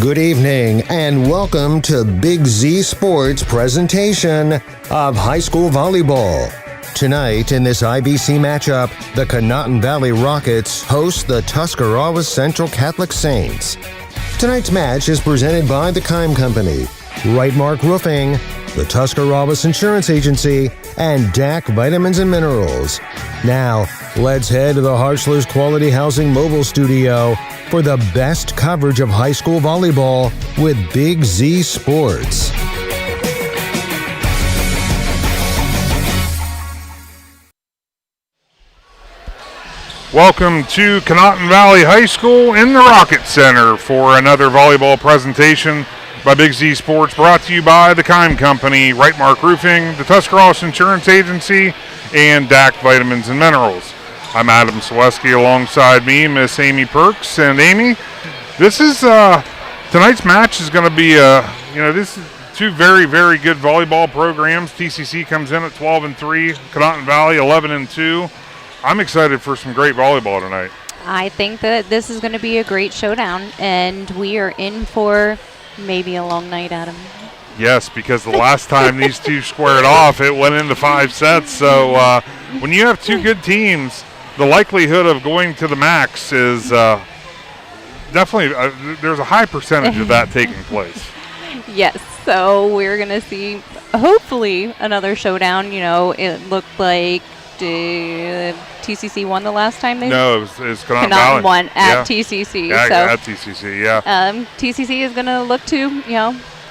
Good evening and welcome to Big Z Sports presentation of high school volleyball. Tonight in this IVC matchup, the Conotton Valley Rockets host the Tuscarawas Central Catholic Saints. Tonight's match is presented by the Kime Company, Right Mark Roofing, the Tuscarawas Insurance Agency, and DAC Vitamins and Minerals. Now, let's head to the Hartzler's Quality Housing Mobile Studio for the best coverage of high school volleyball with Big Z Sports. Welcome to Conotton Valley High School in the Rocket Center for another volleyball presentation by Big Z Sports, brought to you by the Kime Company, Right Mark Roofing, the Tuscarawas Insurance Agency, and DAC Vitamins and Minerals. I'm Adam Ciereszewski, alongside me, Miss Amy Perks. And Amy, this is tonight's match is going to be this is two very, very good volleyball programs. T.C.C. comes in at 12-3, Conotton Valley 11-2. I'm excited for some great volleyball tonight. I think that this is going to be a great showdown, and we are in for maybe a long night, Adam. Yes, because the last time these two squared off, it went into 5 sets. So when you have two good teams, the likelihood of going to the max is definitely, there's a high percentage of that taking place. Yes, so we're going to see, hopefully, another showdown. You know, it looked like T.C.C. won the last time they No, it was Conotton won at T.C.C. Yeah, so at T.C.C., yeah. T.C.C. is going to look to,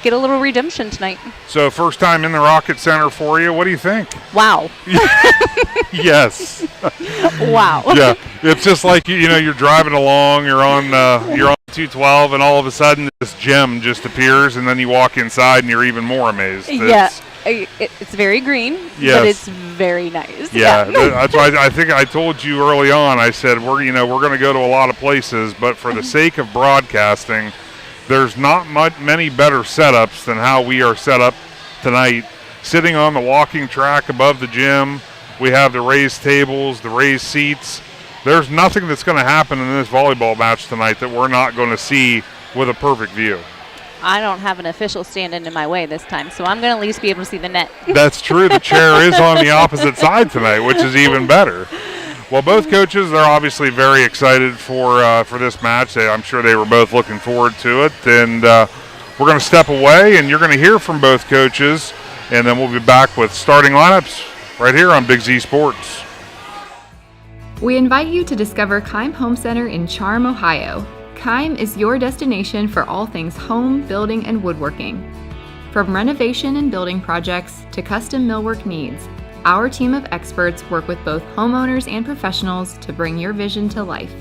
get a little redemption tonight. So first time in the Rocket Center for you. What do you think? Wow. Yes. Wow. Yeah, it's just like you're driving along, you're on 212, and all of a sudden this gem just appears, and then you walk inside and you're even more amazed. It's very green, yes, but it's very nice. Yeah, that's why I think I told you early on. I said we're going to go to a lot of places, but for the sake of broadcasting, there's not many better setups than how we are set up tonight. Sitting on the walking track above the gym, we have the raised tables, the raised seats. There's nothing that's going to happen in this volleyball match tonight that we're not going to see with a perfect view. I don't have an official stand-in in my way this time, so I'm going to at least be able to see the net. That's true. The chair is on the opposite side tonight, which is even better. Well, both coaches are obviously very excited for this match. I'm sure they were both looking forward to it. And we're going to step away, and you're going to hear from both coaches, and then we'll be back with starting lineups right here on Big Z Sports. We invite you to discover Kime Home Center in Charm, Ohio. Kime is your destination for all things home, building, and woodworking. From renovation and building projects to custom millwork needs, our team of experts work with both homeowners and professionals to bring your vision to life.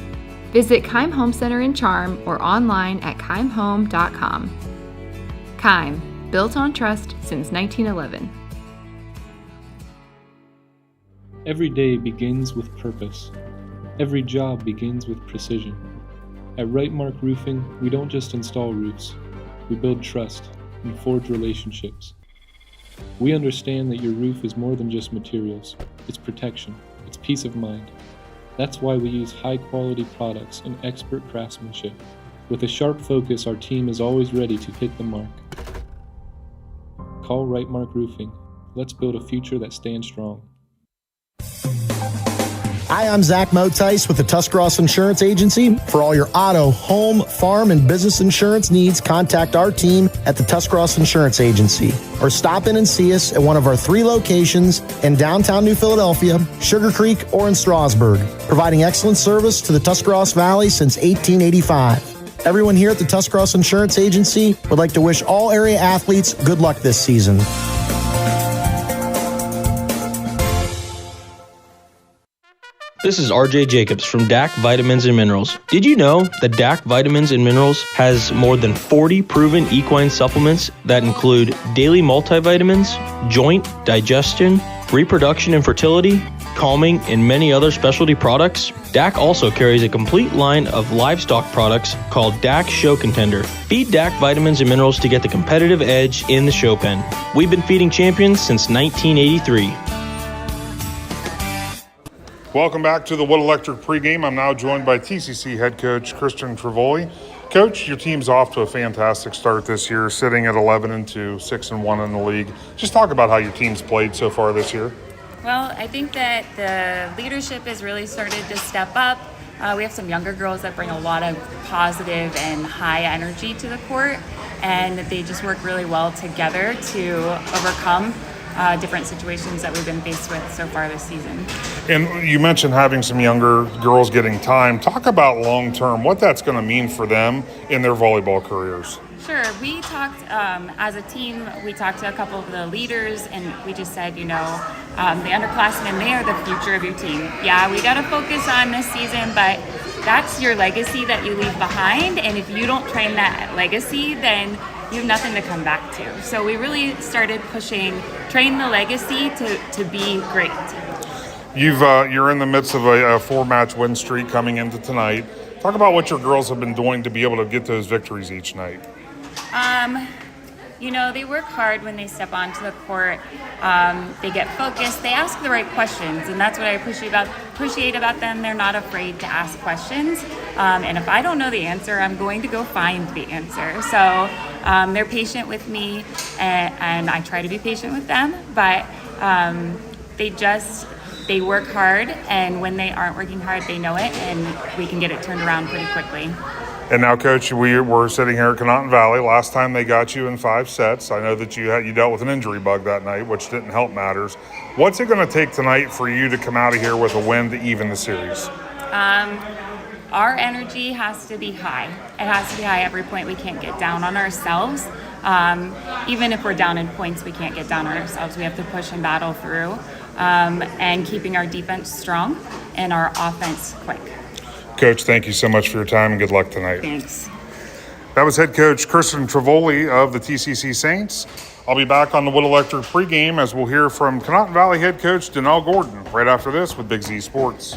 Visit Kime Home Center in Charm or online at kimehome.com. Kime, built on trust since 1911. Every day begins with purpose. Every job begins with precision. At Right Mark Roofing, we don't just install roofs. We build trust and forge relationships. We understand that your roof is more than just materials. It's protection. It's peace of mind. That's why we use high-quality products and expert craftsmanship. With a sharp focus, our team is always ready to hit the mark. Call Right Mark Roofing. Let's build a future that stands strong. Hi, I'm Zach Motice with the Tuscarawas Insurance Agency. For all your auto, home, farm, and business insurance needs, contact our team at the Tuscarawas Insurance Agency or stop in and see us at one of our 3 locations in downtown New Philadelphia, Sugar Creek, or in Strasburg, providing excellent service to the Tuscarawas Valley since 1885. Everyone here at the Tuscarawas Insurance Agency would like to wish all area athletes good luck this season. This is RJ Jacobs from DAC Vitamins and Minerals. Did you know that DAC Vitamins and Minerals has more than 40 proven equine supplements that include daily multivitamins, joint, digestion, reproduction and fertility, calming, and many other specialty products? DAC also carries a complete line of livestock products called DAC Show Contender. Feed DAC Vitamins and Minerals to get the competitive edge in the show pen. We've been feeding champions since 1983. Welcome back to the Wood Electric pregame. I'm now joined by T.C.C. head coach Kristen Trivoli. Coach, your team's off to a fantastic start this year, sitting at 11-2, 6-1 in the league. Just talk about how your team's played so far this year. Well, I think that the leadership has really started to step up. We have some younger girls that bring a lot of positive and high energy to the court, and they just work really well together to overcome different situations that we've been faced with so far this season. And you mentioned having some younger girls getting time. Talk about long-term, what that's going to mean for them in their volleyball careers. Sure. We talked as a team, we talked to a couple of the leaders, and we just said, the underclassmen, they are the future of your team. Yeah, we got to focus on this season, but that's your legacy that you leave behind. And if you don't train that legacy, then you have nothing to come back to. So we really started pushing, train the legacy to be great. You're in the midst of a 4-match win streak coming into tonight. Talk about what your girls have been doing to be able to get those victories each night. They work hard when they step onto the court. They get focused. They ask the right questions, and that's what I appreciate about them. They're not afraid to ask questions. And if I don't know the answer, I'm going to go find the answer. So they're patient with me, and I try to be patient with them. But they work hard, and when they aren't working hard, they know it, and we can get it turned around pretty quickly. And now, Coach, we're sitting here at Conotton Valley. Last time they got you in 5 sets. I know that you dealt with an injury bug that night, which didn't help matters. What's it going to take tonight for you to come out of here with a win to even the series? Our energy has to be high. It has to be high every point. We can't get down on ourselves. Even if we're down in points, we can't get down on ourselves. We have to push and battle through, and keeping our defense strong and our offense quick. Coach, thank you so much for your time and good luck tonight. Thanks. That was head coach Kristen Trivoli of the T.C.C. Saints. I'll be back on the Wood Electric pregame as we'll hear from Conotton Valley head coach Danelle Gordon right after this with Big Z Sports.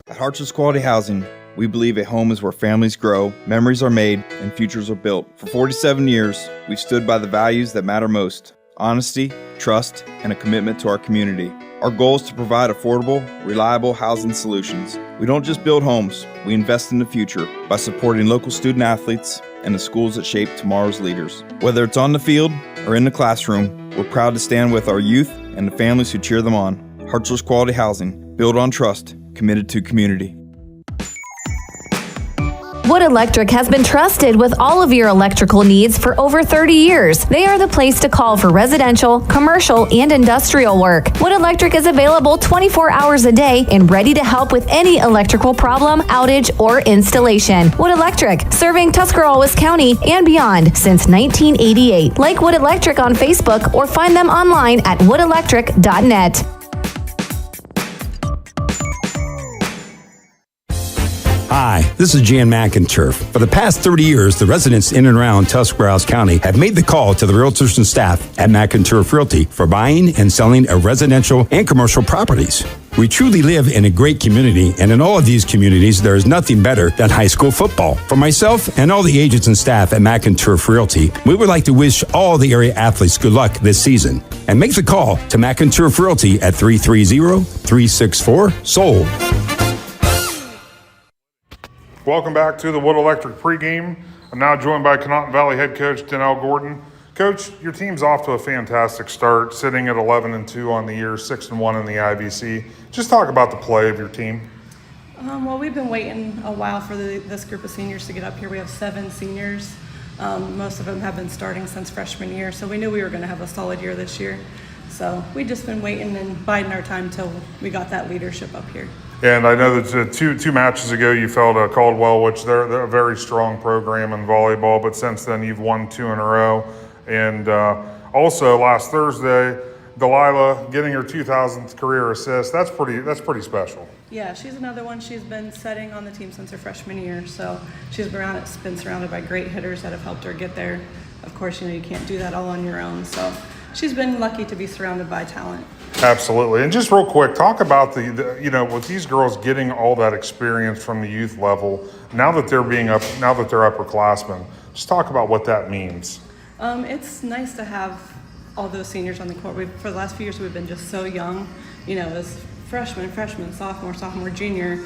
At Harts's Quality Housing, we believe a home is where families grow, memories are made, and futures are built. For 47 years, we've stood by the values that matter most: honesty, trust, and a commitment to our community. Our goal is to provide affordable, reliable housing solutions. We don't just build homes, we invest in the future by supporting local student athletes and the schools that shape tomorrow's leaders. Whether it's on the field or in the classroom, we're proud to stand with our youth and the families who cheer them on. Harts's Quality Housing, built on trust, committed to community. Wood Electric has been trusted with all of your electrical needs for over 30 years. They are the place to call for residential, commercial, and industrial work. Wood Electric is available 24 hours a day and ready to help with any electrical problem, outage, or installation. Wood Electric, serving Tuscarawas County and beyond since 1988. Like Wood Electric on Facebook or find them online at woodelectric.net. Hi, this is Jan McInturf. For the past 30 years, the residents in and around Tuscarawas County have made the call to the realtors and staff at McInturf Realty for buying and selling of residential and commercial properties. We truly live in a great community, and in all of these communities, there is nothing better than high school football. For myself and all the agents and staff at McInturf Realty, we would like to wish all the area athletes good luck this season. And make the call to McInturf Realty at 330-364-SOLD. Welcome back to the Wood Electric pregame. I'm now joined by Conotton Valley head coach Danelle Gordon. Coach, your team's off to a fantastic start, sitting at 11-2 on the year, 6-1 in the IVC. Just talk about the play of your team. Well, we've been waiting a while for this group of seniors to get up here. We have 7 seniors. Most of them have been starting since freshman year, so we knew we were going to have a solid year this year. So we've just been waiting and biding our time till we got that leadership up here. And I know that two matches ago you fell to Caldwell, which they're a very strong program in volleyball, but since then you've won 2 in a row. And also last Thursday, Delilah getting her 2,000th career assist. That's pretty special. Yeah, she's another one. She's been setting on the team since her freshman year, so she's been surrounded by great hitters that have helped her get there. Of course, you can't do that all on your own, so she's been lucky to be surrounded by talent. Absolutely. And just real quick, talk about with these girls getting all that experience from the youth level, now that they're upperclassmen, just talk about what that means. It's nice to have all those seniors on the court. For the last few years, we've been just so young, as freshman, sophomore, junior.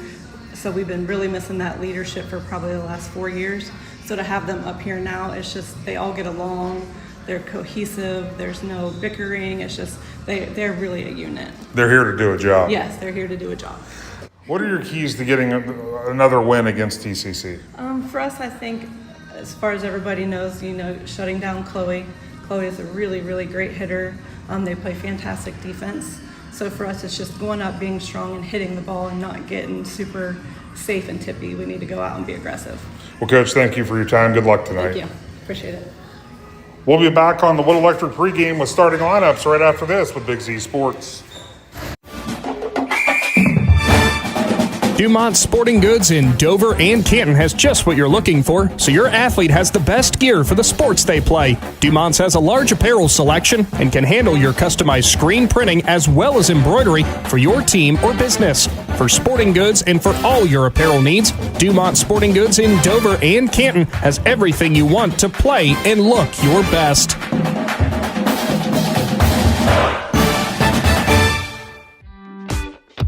So we've been really missing that leadership for probably the last 4 years. So to have them up here now, it's just they all get along. They're cohesive. There's no bickering. It's just they're really a unit. They're here to do a job. Yes, they're here to do a job. What are your keys to getting another win against T.C.C.? For us, I think, as far as everybody knows, shutting down Chloe. Chloe is a really, really great hitter. They play fantastic defense. So for us, it's just going up, being strong, and hitting the ball and not getting super safe and tippy. We need to go out and be aggressive. Well, Coach, thank you for your time. Good luck tonight. Thank you. Appreciate it. We'll be back on the Wood Electric pregame with starting lineups right after this with Big Z Sports. Dumont Sporting Goods in Dover and Canton has just what you're looking for, so your athlete has the best gear for the sports they play. Dumont's has a large apparel selection and can handle your customized screen printing as well as embroidery for your team or business. For sporting goods and for all your apparel needs, Dumont Sporting Goods in Dover and Canton has everything you want to play and look your best.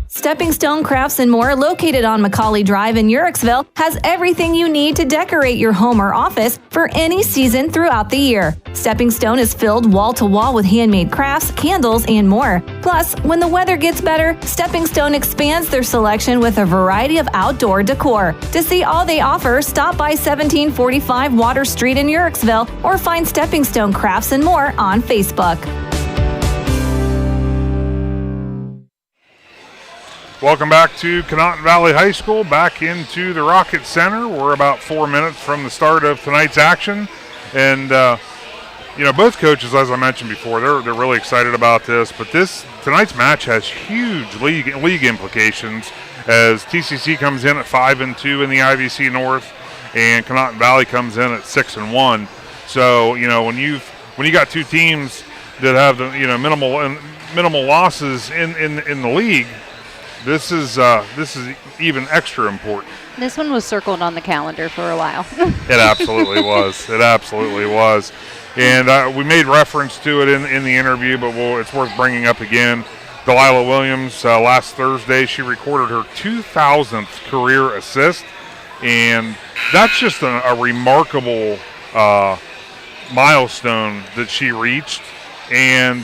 Stepping Stone Crafts and More, located on Macaulay Drive in Uricksville, has everything you need to decorate your home or office for any season throughout the year. Stepping Stone is filled wall to wall with handmade crafts, candles, and more. Plus, when the weather gets better, Stepping Stone expands their selection with a variety of outdoor decor. To see all they offer, stop by 1745 Water Street in Uricksville or find Stepping Stone Crafts and More on Facebook. Welcome back to Conotton Valley High School, back into the Rocket Center. We're about 4 minutes from the start of tonight's action. And, both coaches, as I mentioned before, they're really excited about this. But tonight's match has huge league implications as T.C.C. comes in at 5-2 in the IVC North, and Conotton Valley comes in at 6-1. So, when you got two teams that have the minimal losses in the league, this is even extra important. This one was circled on the calendar for a while. It absolutely was. It absolutely was. And we made reference to it in the interview, but it's worth bringing up again. Delilah Williams, last Thursday, she recorded her 2,000th career assist. And that's just a remarkable milestone that she reached. And,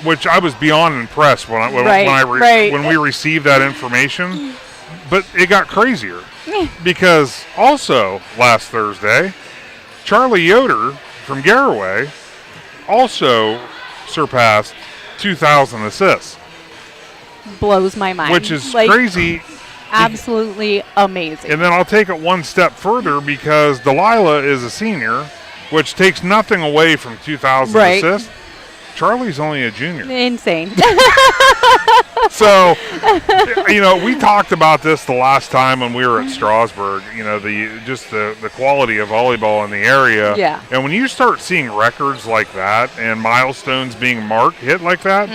which I was beyond impressed when we received that information. But it got crazier because also last Thursday, Charlie Yoder from Garraway also surpassed 2,000 assists. Blows my mind. Which is crazy. Absolutely amazing. And then I'll take it one step further because Delilah is a senior, which takes nothing away from 2,000 assists. Charlie's only a junior. Insane. So, we talked about this the last time when we were at Strasburg, the quality of volleyball in the area. Yeah. And when you start seeing records like that and milestones being hit like that,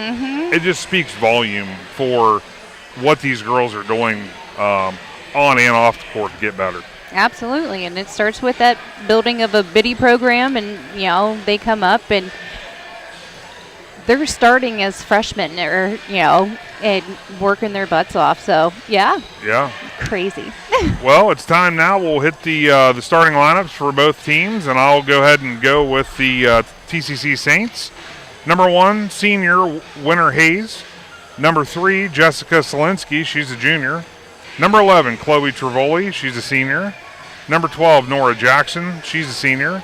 it just speaks volume for what these girls are doing on and off the court to get better. Absolutely. And it starts with that building of a biddy program, and, they come up and they're starting as freshmen or, and working their butts off. So, yeah. Yeah. Crazy. Well, it's time now. We'll hit the starting lineups for both teams, and I'll go ahead and go with the T.C.C. Saints. Number 1, senior Winter Hayes. Number 3, Jessica Solinsky. She's a junior. Number 11, Chloe Trevoli. She's a senior. Number 12, Nora Jackson. She's a senior.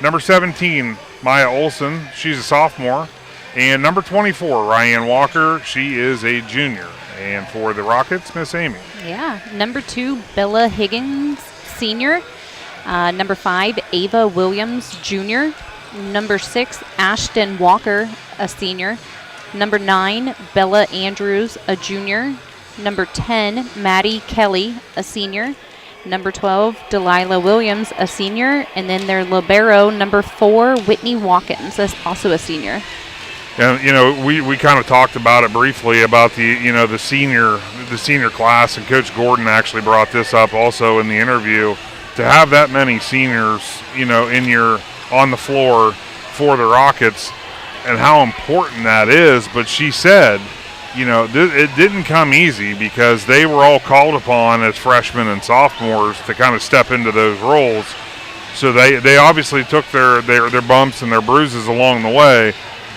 Number 17, Maya Olson. She's a sophomore. And number 24, Ryan Walker, she is a junior. And for the Rockets, Miss Amy. Yeah. Number 2, Bella Higgins, senior. Number 5, Ava Williams, junior. Number 6, Ashton Walker, a senior. Number 9, Bella Andrews, a junior. Number 10, Maddie Kelly, a senior. Number 12, Delilah Williams, a senior. And then their libero, number 4, Whitney Watkins, also a senior. And we kind of talked about it briefly about the senior class, and Coach Gordon actually brought this up also in the interview. To have that many seniors, on the floor for the Rockets, and how important that is. But she said it didn't come easy because they were all called upon as freshmen and sophomores to kind of step into those roles. So they obviously took their bumps and their bruises along the way,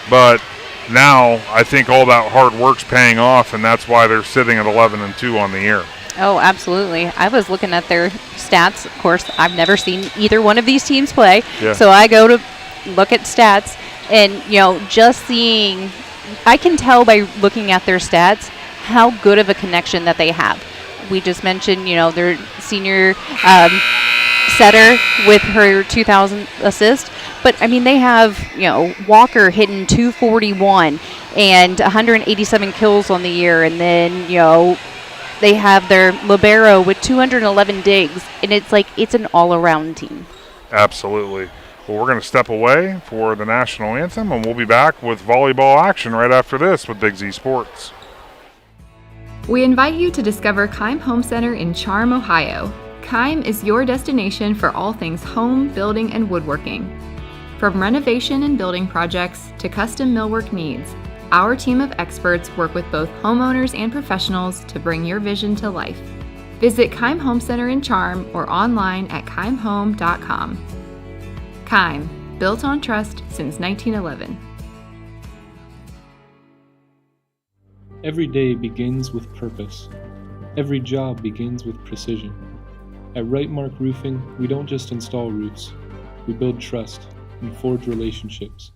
but now I think all that hard work's paying off, and that's why they're sitting at 11-2 on the year. Oh, absolutely. I was looking at their stats. Of course, I've never seen either one of these teams play, so I go to look at stats, and just seeing, I can tell by looking at their stats how good of a connection that they have. We just mentioned, their senior setter with her 2,000 assist, but I mean they have Walker hitting 241 and 187 kills on the year, and then they have their libero with 211 digs, and it's an all-around team. Absolutely. Well, we're going to step away for the national anthem, and we'll be back with volleyball action right after this with Big Z Sports. We invite you to discover Keim Home Center in Charm, Ohio. Keim is your destination for all things home, building, and woodworking. From renovation and building projects to custom millwork needs, our team of experts work with both homeowners and professionals to bring your vision to life. Visit Keim Home Center in Charm or online at keimhome.com. Keim, built on trust since 1911. Every day begins with purpose. Every job begins with precision. At Rightmark Roofing, we don't just install roofs. We build trust and forge relationships.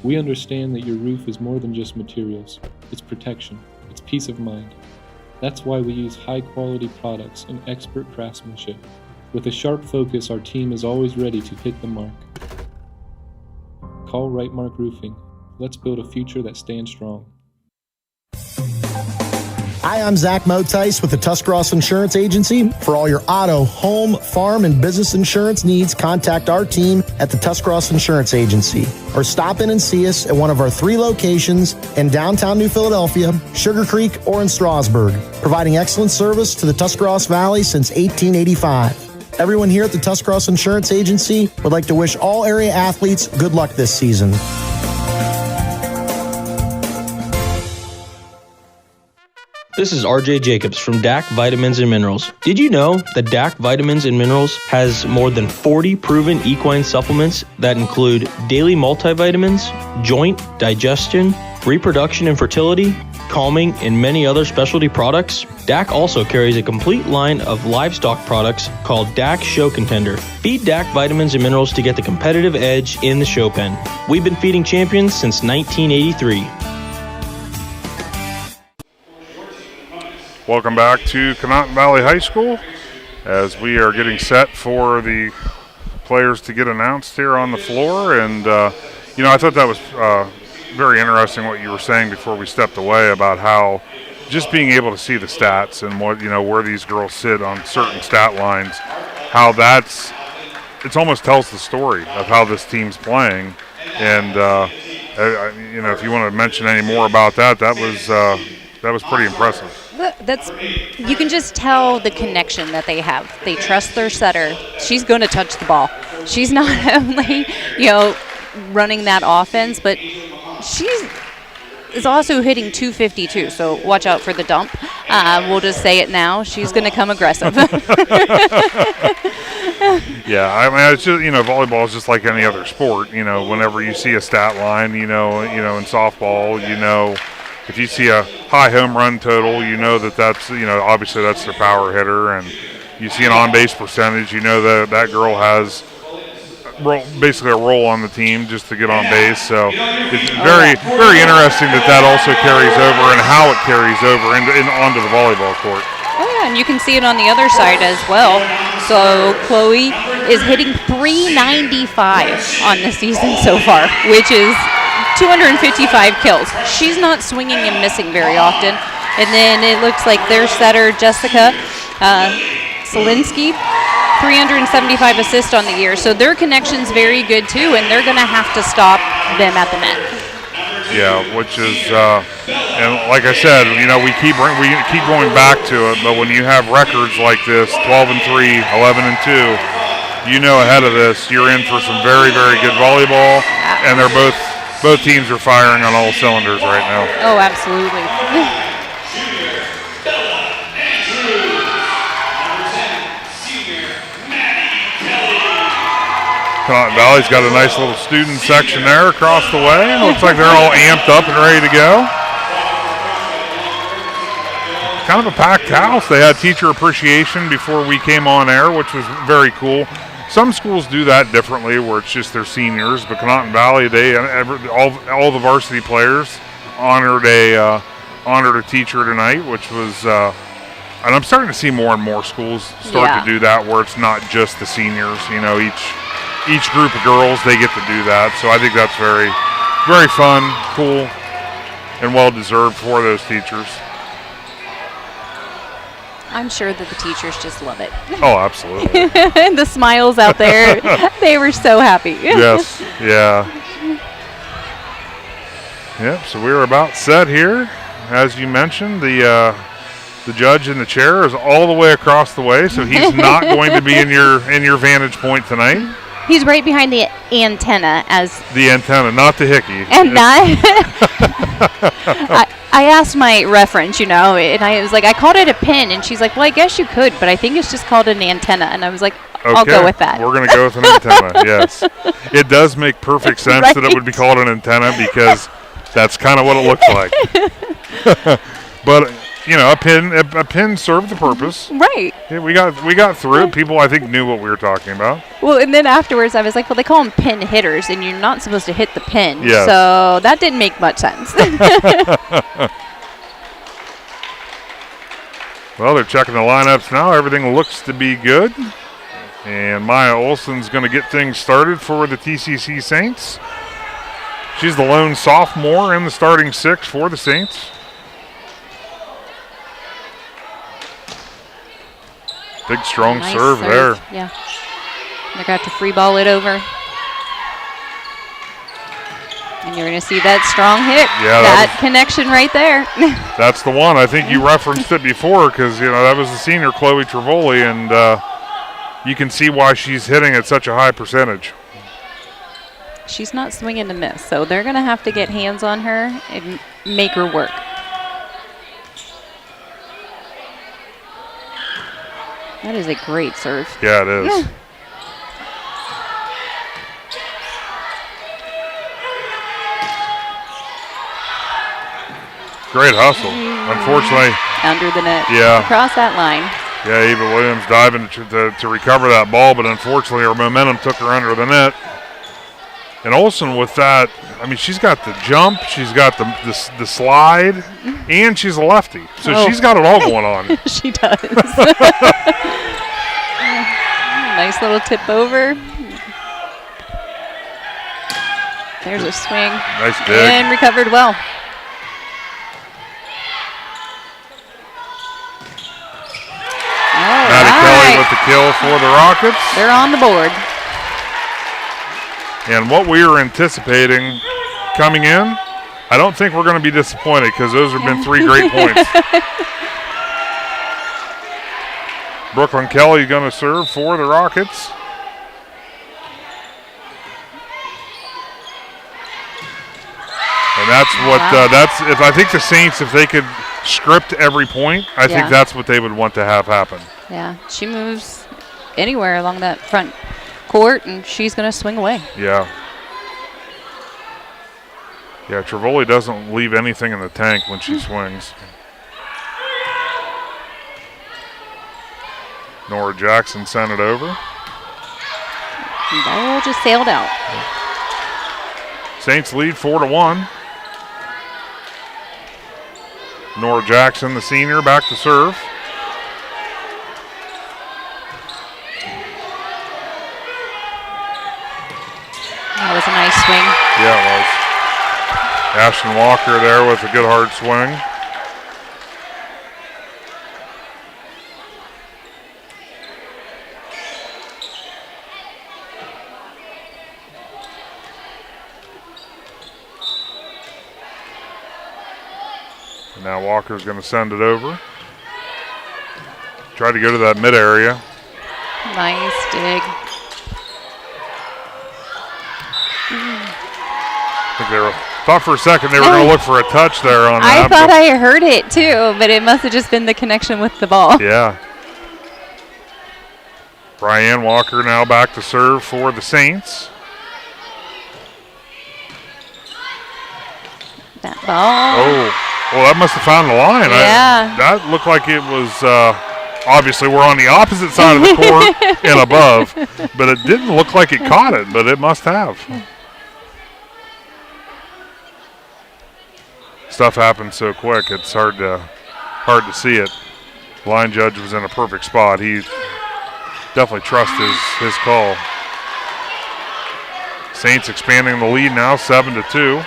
We understand that your roof is more than just materials. It's protection. It's peace of mind. That's why we use high-quality products and expert craftsmanship. With a sharp focus, our team is always ready to hit the mark. Call Rightmark Roofing. Let's build a future that stands strong. Hi, I'm Zach Motice with the Tuscarawas Insurance Agency. For all your auto, home, farm, and business insurance needs, contact our team at the Tuscarawas Insurance Agency. Or stop in and see us at one of our 3 locations in downtown New Philadelphia, Sugar Creek, or in Strasburg, providing excellent service to the Tuscarawas Valley since 1885. Everyone here at the Tuscarawas Insurance Agency would like to wish all area athletes good luck this season. This is RJ Jacobs from DAC Vitamins and Minerals. Did you know that DAC Vitamins and Minerals has more than 40 proven equine supplements that include daily multivitamins, joint, digestion, reproduction and fertility, calming, and many other specialty products? DAC also carries a complete line of livestock products called DAC Show Contender. Feed DAC Vitamins and Minerals to get the competitive edge in the show pen. We've been feeding champions since 1983. Welcome back to Conotton Valley High School as we are getting set for the players to get announced here on the floor. And, I thought that was very interesting what you were saying before we stepped away about how just being able to see the stats and what, where these girls sit on certain stat lines, how it almost tells the story of how this team's playing. And, if you want to mention any more about that, that was pretty impressive. You can just tell the connection that they have. They trust their setter. She's going to touch the ball. She's not only, running that offense, but she is also hitting 252. So watch out for the dump. We'll just say it now. She's going to come aggressive. Yeah, I mean, it's just, volleyball is just like any other sport. Whenever you see a stat line, in softball, if you see a high home run total, that's obviously that's their power hitter, and you see an on-base percentage, that girl has basically a role on the team just to get on base. So it's very, very interesting that also carries over and how it carries over onto the volleyball court. Oh, yeah, and you can see it on the other side as well. So Chloe is hitting .395 on the season so far, which is 255 kills. She's not swinging and missing very often. And then it looks like their setter, Jessica Solinsky, 375 assists on the year. So their connection's very good too, and they're going to have to stop them at the net. Yeah, which is, and like I said, we keep going back to it. But when you have records like this, 12-3, 11-2, ahead of this, you're in for some very, very good volleyball, and they're both both teams are firing on all cylinders right now. Oh, absolutely. Conotton Valley's got a nice little student section there across the way. Looks like they're all amped up and ready to go. Kind of a packed house. They had teacher appreciation before we came on air, which was very cool. Some schools do that differently, where it's just their seniors. But Conotton Valley, all the varsity players honored a teacher tonight, which was. And I'm starting to see more and more schools start to do that, where it's not just the seniors. You know, each group of girls, they get to do that. So I think that's very, very fun, cool, and well deserved for those teachers. I'm sure that the teachers just love it. Oh, absolutely. And the smiles out there, they were so happy. Yes, yeah. Yep, so we're about set here. As you mentioned, the judge in the chair is all the way across the way, so he's not going to be in your vantage point tonight. He's right behind the antenna the antenna, not the hickey. And I asked my reference, and I was like, I called it a pin, and she's like, well, I guess you could, but I think it's just called an antenna. And I was like, I'll go with that. We're going to go with an antenna, yes. It does make perfect sense that it would be called an antenna, because that's kind of what it looks like. But a pin served the purpose. Right. Yeah, we got through it. People, I think, knew what we were talking about. Well, and then afterwards, I was like, well, they call them pin hitters, and you're not supposed to hit the pin. Yes. So that didn't make much sense. Well, they're checking the lineups now. Everything looks to be good. And Maya Olson's going to get things started for the T.C.C. Saints. She's the lone sophomore in the starting six for the Saints. Big, strong nice serve there. Yeah. They're going to have to free ball it over. And you're going to see that strong hit. Yeah, that connection right there. That's the one. I think you referenced it before, because, that was the senior, Chloe Trivoli, and you can see why she's hitting at such a high percentage. She's not swinging to miss, so they're going to have to get hands on her and make her work. That is a great serve. Yeah, it is. Great hustle. Unfortunately. Under the net. Yeah. Across that line. Yeah, Eva Williams diving to recover that ball, but unfortunately her momentum took her under the net. And Olson with that, she's got the jump, she's got the slide, and she's a lefty. So she's got it all going on. She does. Nice little tip over. There's a swing. Nice dig. And recovered well. Maddie Kelly with the kill for the Rockets. They're on the board. And what we were anticipating coming in, I don't think we're going to be disappointed, because those have been 3 great points. Brooklyn Kelly going to serve for the Rockets. And that's what I think the Saints, if they could script every point, I think that's what they would want to have happen. Yeah, she moves anywhere along that front court, and she's going to swing away. Yeah. Yeah, Trivoli doesn't leave anything in the tank when she swings. Nora Jackson sent it over. The ball just sailed out. Saints lead 4-1. Nora Jackson, the senior, back to serve. That was a nice swing. Yeah, it was. Ashton Walker there with a good hard swing. And now Walker's going to send it over. Try to go to that mid area. Nice dig. I think think they thought for a second they were going to look for a touch there on that. I thought I heard it too, but it must have just been the connection with the ball. Yeah. Brianne Walker now back to serve for the Saints. That ball. Oh, well, that must have found the line. Yeah. That looked like it was, obviously we're on the opposite side of the court and above, but it didn't look like it caught it, but it must have. Stuff happens so quick, it's hard to see it. Line judge was in a perfect spot. He definitely trusts his call. Saints expanding the lead now, 7-2.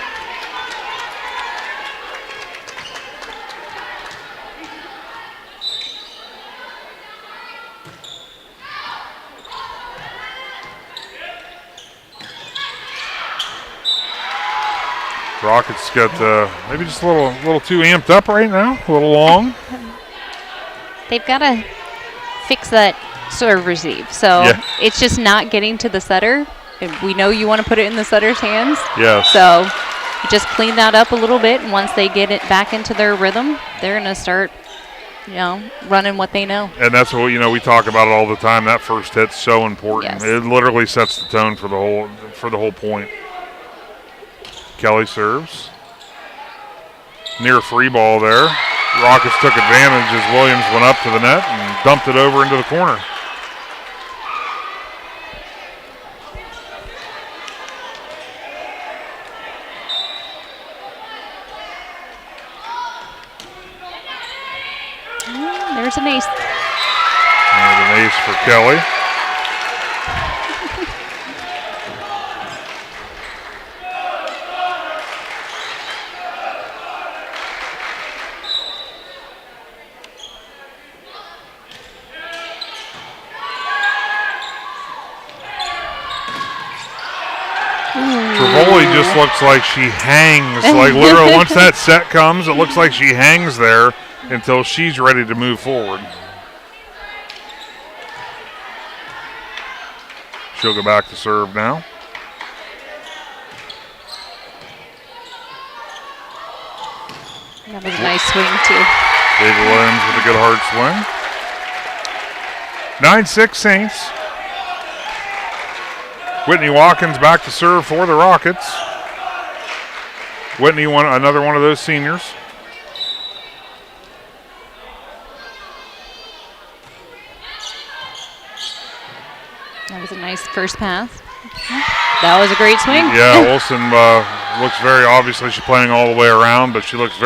Rockets got maybe just a little too amped up right now, a little long. They've got to fix that serve receive. So it's just not getting to the setter. And we know you want to put it in the setter's hands. Yes. So just clean that up a little bit, and once they get it back into their rhythm, they're going to start, running what they know. And that's what we talk about it all the time. That first hit's so important. Yes. It literally sets the tone for the whole point. Kelly serves. Near free ball there. Rockets took advantage as Williams went up to the net and dumped it over into the corner. There's an ace. And an ace for Kelly. Trevoli just looks like she hangs. Like literally, once that set comes, it looks like she hangs there until she's ready to move forward. She'll go back to serve now. That was a nice swing, too. David Williams with a good hard swing. 9-6 Saints. Whitney Watkins back to serve for the Rockets. Whitney, another one of those seniors. That was a nice first pass. That was a great swing. Yeah, Olsen looks very, obviously she's playing all the way around, but she looks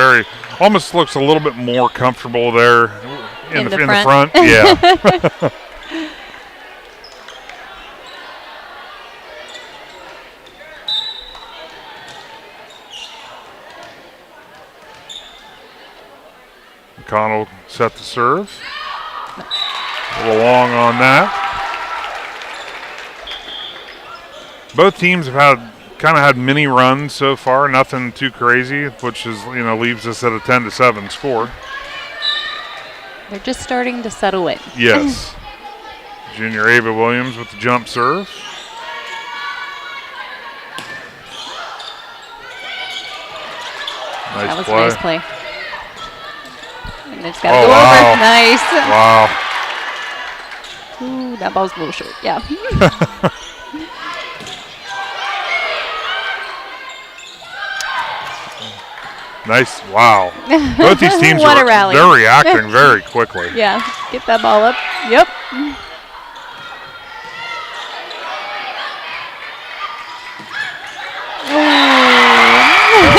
almost looks a little bit more comfortable there in the front. Yeah. McConnell set to serve. A little long on that. Both teams have kind of had mini runs so far, nothing too crazy, which is leaves us at a 10-7 score. They're just starting to settle it. Yes. Junior Ava Williams with the jump serve. That was play. a nice play. And it's got to go over. Nice. Wow. Ooh, that ball's a little short. Yeah. Nice. Wow. Both these teams What a rally. They're reacting very quickly. Yeah. Get that ball up. Yep.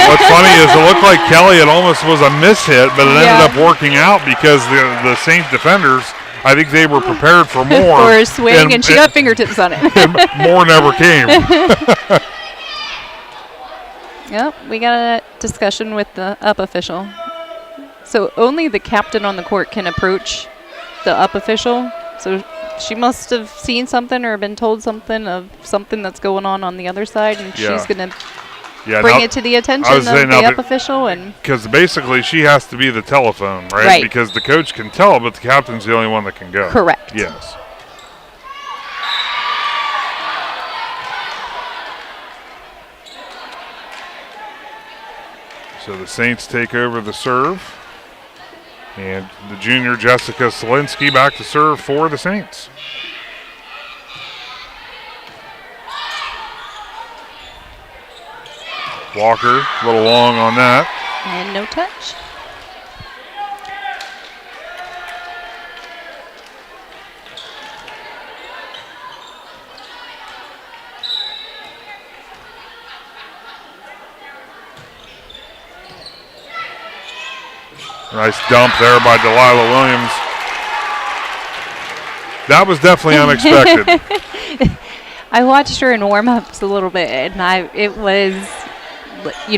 What's funny is it looked like Kelly, it almost was a mishit, but it ended up working out because the Saint defenders, I think they were prepared for more. For a swing, and she got fingertips on it. And more never came. Yep, we got a discussion with the up official. So only the captain on the court can approach the up official. So she must have seen something or been told something of something that's going on the other side, and she's going to bring it to the attention of the up official. Because basically she has to be the telephone, right? Because the coach can tell, but the captain's the only one that can go. Correct. Yes. So the Saints take over the serve. And the junior Jessica Solinsky back to serve for the Saints. Walker, a little long on that. And no touch. Nice dump there by Delilah Williams. That was definitely unexpected. I watched her in warm-ups a little bit, and it was,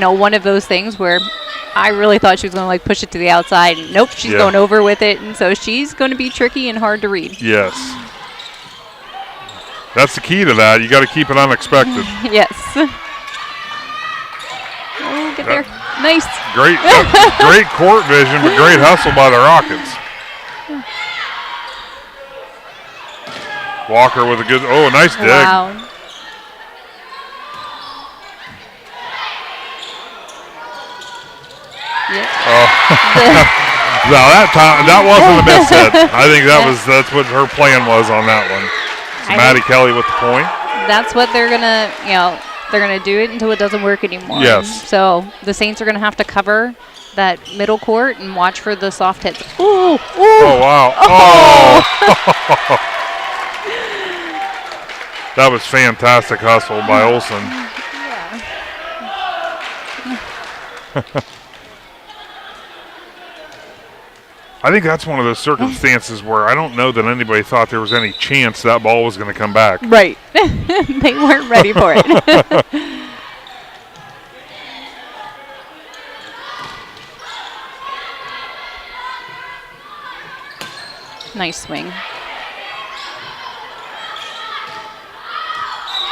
one of those things where I really thought she was going to push it to the outside. Nope, she's going over with it, and so she's going to be tricky and hard to read. Yes. That's the key to that. You got to keep it unexpected. Yes. Oh, get there. Nice. Great court vision, but great hustle by the Rockets. Walker with a good, nice dig. Wow. Yep. No, that wasn't a miss hit. I think that's what her plan was on that one. So Maddie Kelly with the point. That's what they're gonna, they're gonna do it until it doesn't work anymore. Yes. So the Saints are gonna have to cover that middle court and watch for the soft hits. Ooh! Ooh. Oh wow! Oh. That was fantastic hustle by Olsen. Yeah. I think that's one of those circumstances where I don't know that anybody thought there was any chance that ball was going to come back. Right. They weren't ready for it. Nice swing.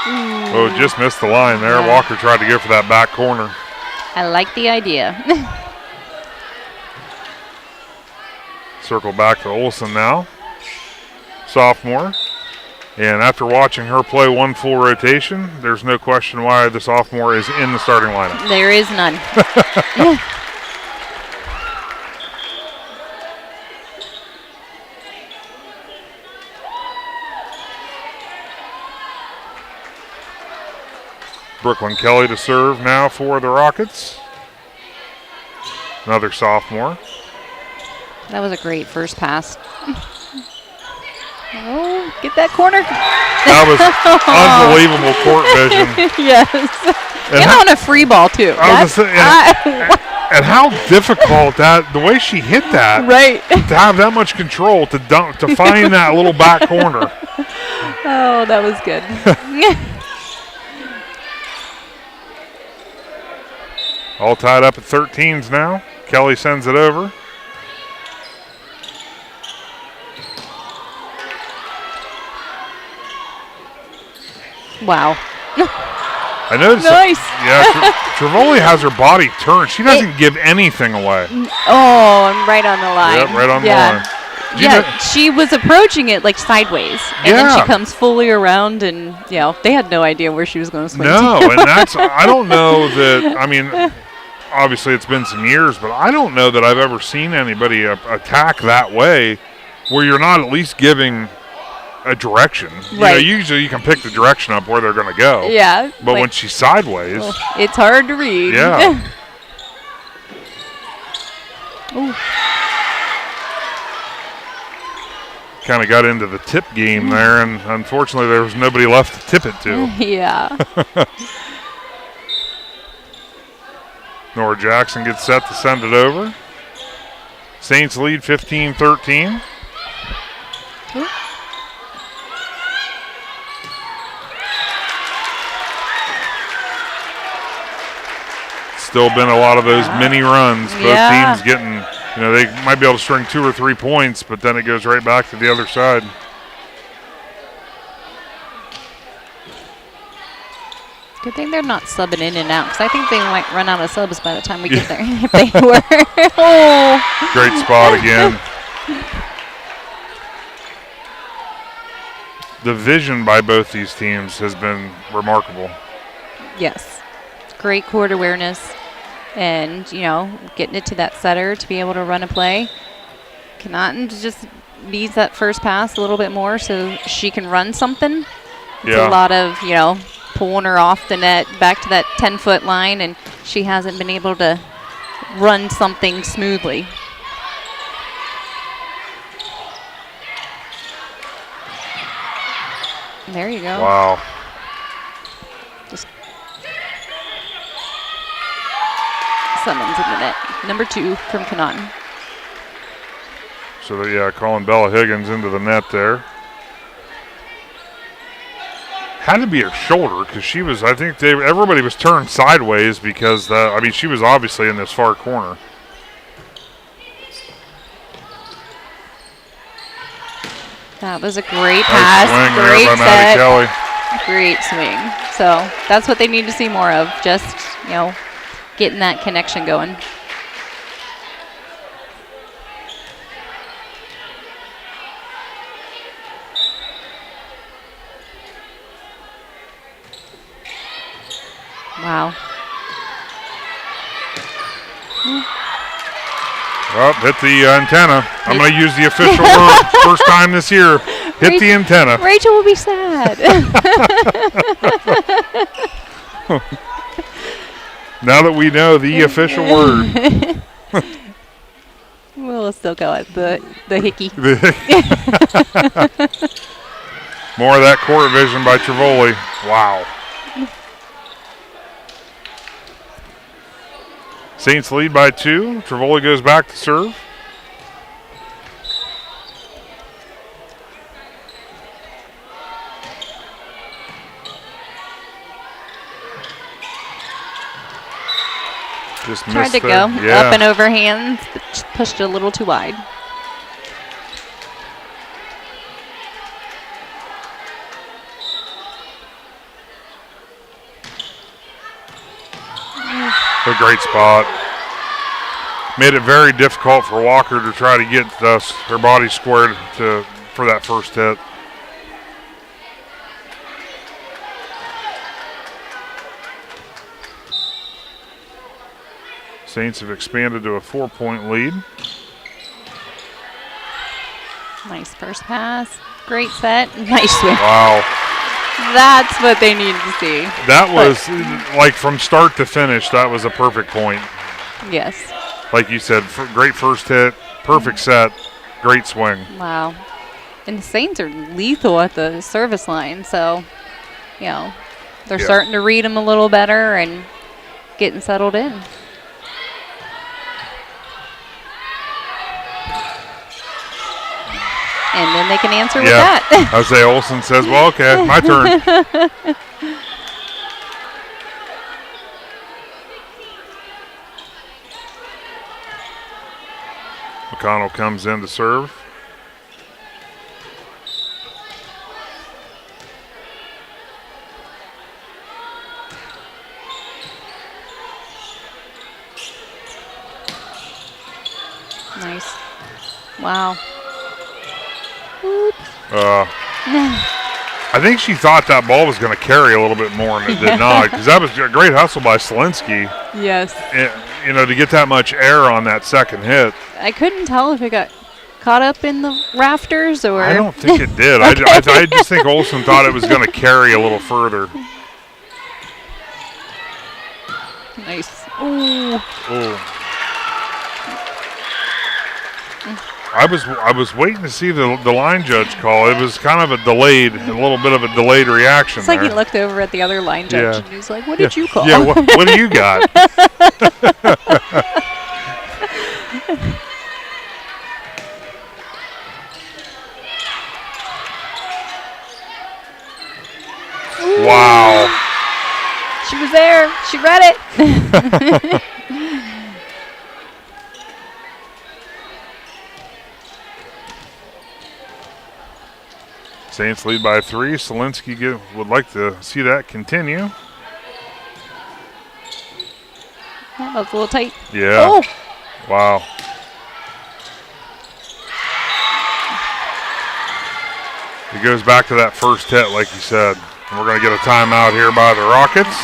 Oh, just missed the line there. Yeah. Walker tried to go for that back corner. I like the idea. Circle back to Olsen now. Sophomore. And after watching her play one full rotation, there's no question why the sophomore is in the starting lineup. There is none. Brooklyn Kelly to serve now for the Rockets. Another sophomore. That was a great first pass. Oh, get that corner. That was unbelievable court vision. Yes. And on a free ball, too. And how difficult the way she hit that. Right. To have that much control to find that little back corner. Oh, that was good. All tied up at 13s now. Kelly sends it over. Wow. I noticed. Nice. Trivoli has her body turned. She doesn't give anything away. Oh, I'm right on the line. Yep, right on the line. She was approaching it sideways, and then she comes fully around, and they had no idea where she was going to swing. No, and I don't know that. I mean, obviously it's been some years, but I don't know that I've ever seen anybody attack that way, where you're not at least giving a direction. Right. Usually you can pick the direction up where they're going to go. Yeah. But when she's sideways, it's hard to read. Yeah. Kind of got into the tip game there, and unfortunately there was nobody left to tip it to. Yeah. Nora Jackson gets set to send it over. Saints lead 15-13. Still been a lot of those mini runs. Both teams getting, they might be able to string 2 or 3 points, but then it goes right back to the other side. Good thing they're not subbing in and out, because I think they might run out of subs by the time we get there. If they were. Great spot again. The vision by both these teams has been remarkable. Yes. Great court awareness. and, getting it to that setter to be able to run a play. Conotton just needs that first pass a little bit more so she can run something. It's a lot of, pulling her off the net back to that 10-foot line, and she hasn't been able to run something smoothly. There you go. Wow. Just Summons in the net. Number 2 from Conotton. So, calling Bella Higgins into the net there. Had to be her shoulder because she was, I think everybody was turned sideways because, she was obviously in this far corner. That was a great pass. Nice swing great there by set. Maddie Kelly. Great swing. So that's what they need to see more of. Just, getting that connection going. Wow. Well, hit the antenna. I'm going to use the official word first time this year. Hit the antenna. Rachel will be sad. Now that we know the official word. We'll still call it the hickey. More of that court vision by Trivoli. Wow. Saints lead by 2. Trivoli goes back to serve. Just tried to go up and over hands, but just pushed it a little too wide. A great spot. Made it very difficult for Walker to try to get her body squared for that first hit. Saints have expanded to a 4-point lead. Nice first pass. Great set. Nice swing. Wow. That's what they need to see. That was, from start to finish, that was a perfect point. Yes. Like you said, great first hit, perfect set, great swing. Wow. And the Saints are lethal at the service line, so, they're starting to read them a little better and getting settled in. And then they can answer with that. I would say Olsen says, well, okay, my turn. McConnell comes in to serve. Nice. Wow. I think she thought that ball was going to carry a little bit more, and it did not, because that was a great hustle by Ciereszewski. Yes. To get that much air on that second hit. I couldn't tell if it got caught up in the rafters or. I don't think it did. I just think Olsen thought it was going to carry a little further. Nice. Ooh. Ooh. I was waiting to see the line judge call. It was kind of a little bit of a delayed reaction. It's like he looked over at the other line judge and he's like, "What did you call?" Yeah, what do you got? Wow. She was there. She read it. Saints lead by 3. Ciereszewski would like to see that continue. That was a little tight. Yeah. Oh. Wow. It goes back to that first hit, like you said. And we're going to get a timeout here by the Rockets.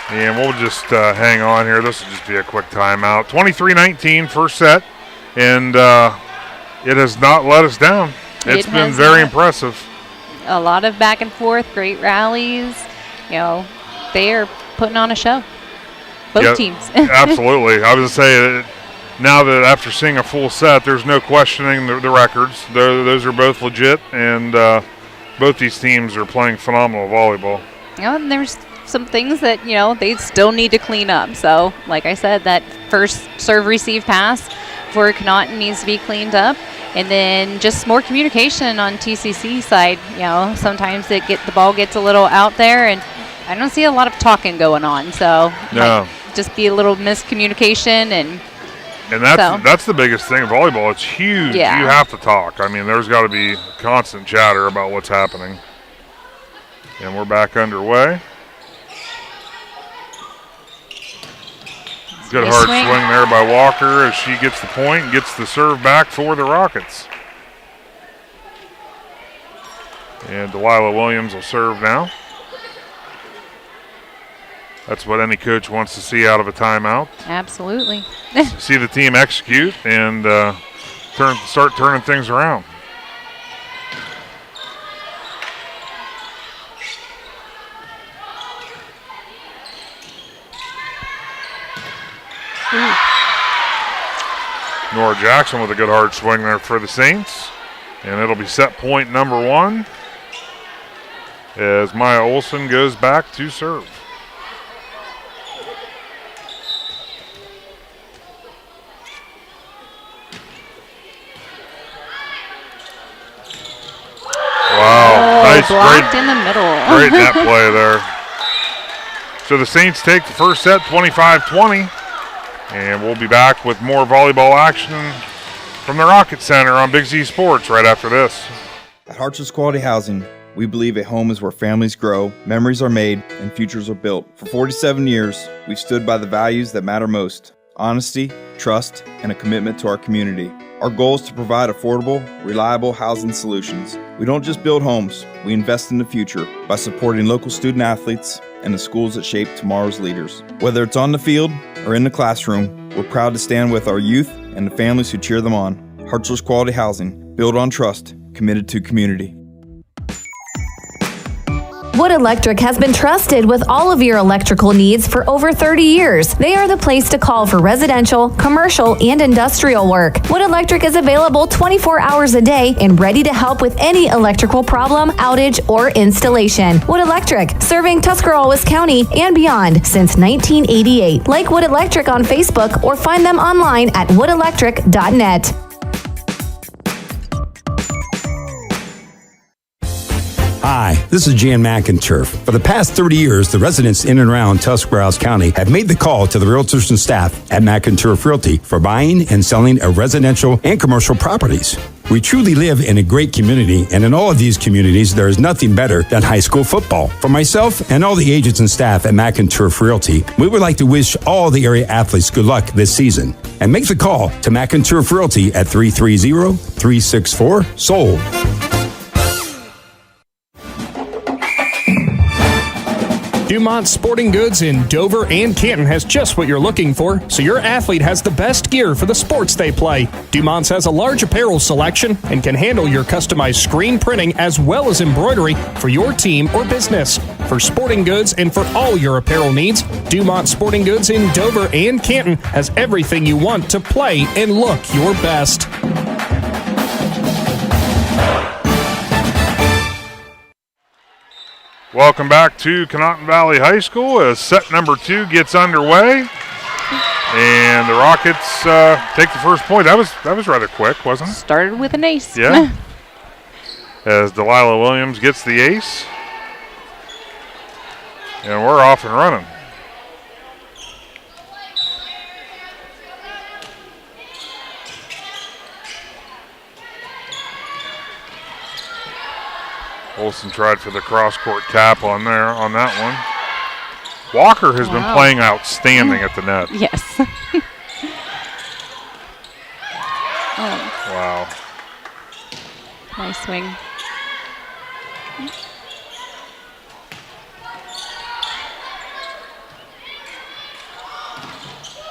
And we'll just hang on here. This will just be a quick timeout. 23-19 first set, and it has not let us down. It's been very impressive. A lot of back and forth, great rallies. You know, they are putting on a show. Both teams. Absolutely. I was going to say, now that after seeing a full set, there's no questioning the records. Those are both legit, and both these teams are playing phenomenal volleyball. You know, and there's some things that, you know, they still need to clean up. So, like I said, that first serve receive pass for Conotton needs to be cleaned up. And then just more communication on T.C.C. side. You know, sometimes the ball gets a little out there, and I don't see a lot of talking going on. So, no. Just be a little miscommunication and that's the biggest thing in volleyball. It's huge. Yeah. You have to talk. I mean, there's got to be constant chatter about what's happening. And we're back underway. Good hard swing there by Walker as she gets the point and gets the serve back for the Rockets. And Delilah Williams will serve now. That's what any coach wants to see out of a timeout. Absolutely. See the team execute and start turning things around. Nora Jackson with a good hard swing there for the Saints. And it'll be set point number 1 as Maya Olson goes back to serve. Wow, nice, blocked in the middle. Great net play there. So the Saints take the first set, 25-20. And we'll be back with more volleyball action from the Rocket Center on Big Z Sports right after this. At Harts's Quality Housing, we believe a home is where families grow, memories are made, and futures are built. For 47 years, we've stood by the values that matter most: honesty, trust, and a commitment to our community. Our goal is to provide affordable, reliable housing solutions. We don't just build homes, we invest in the future by supporting local student athletes and the schools that shape tomorrow's leaders. Whether it's on the field or in the classroom, we're proud to stand with our youth and the families who cheer them on. Hartzler's Quality Housing, built on trust, committed to community. Wood Electric has been trusted with all of your electrical needs for over 30 years. They are the place to call for residential, commercial, and industrial work. Wood Electric is available 24 hours a day and ready to help with any electrical problem, outage, or installation. Wood Electric, serving Tuscarawas County and beyond since 1988. Like Wood Electric on Facebook or find them online at woodelectric.net. Hi, this is Jan McInturf. For the past 30 years, the residents in and around Tuscarawas County have made the call to the realtors and staff at McInturf Realty for buying and selling of residential and commercial properties. We truly live in a great community, and in all of these communities, there is nothing better than high school football. For myself and all the agents and staff at McInturf Realty, we would like to wish all the area athletes good luck this season. And make the call to McInturf Realty at 330-364-SOLD. Dumont Sporting Goods in Dover and Canton has just what you're looking for, so your athlete has the best gear for the sports they play. Dumont's has a large apparel selection and can handle your customized screen printing as well as embroidery for your team or business. For sporting goods and for all your apparel needs, Dumont Sporting Goods in Dover and Canton has everything you want to play and look your best. Welcome back to Conotton Valley High School as set number 2 gets underway. And the Rockets take the first point. That was rather quick, wasn't it? Started with an ace. Yeah. As Delilah Williams gets the ace. And we're off and running. Olsen tried for the cross-court tap on that one. Walker has been playing outstanding at the net. Yes. Wow. Nice swing.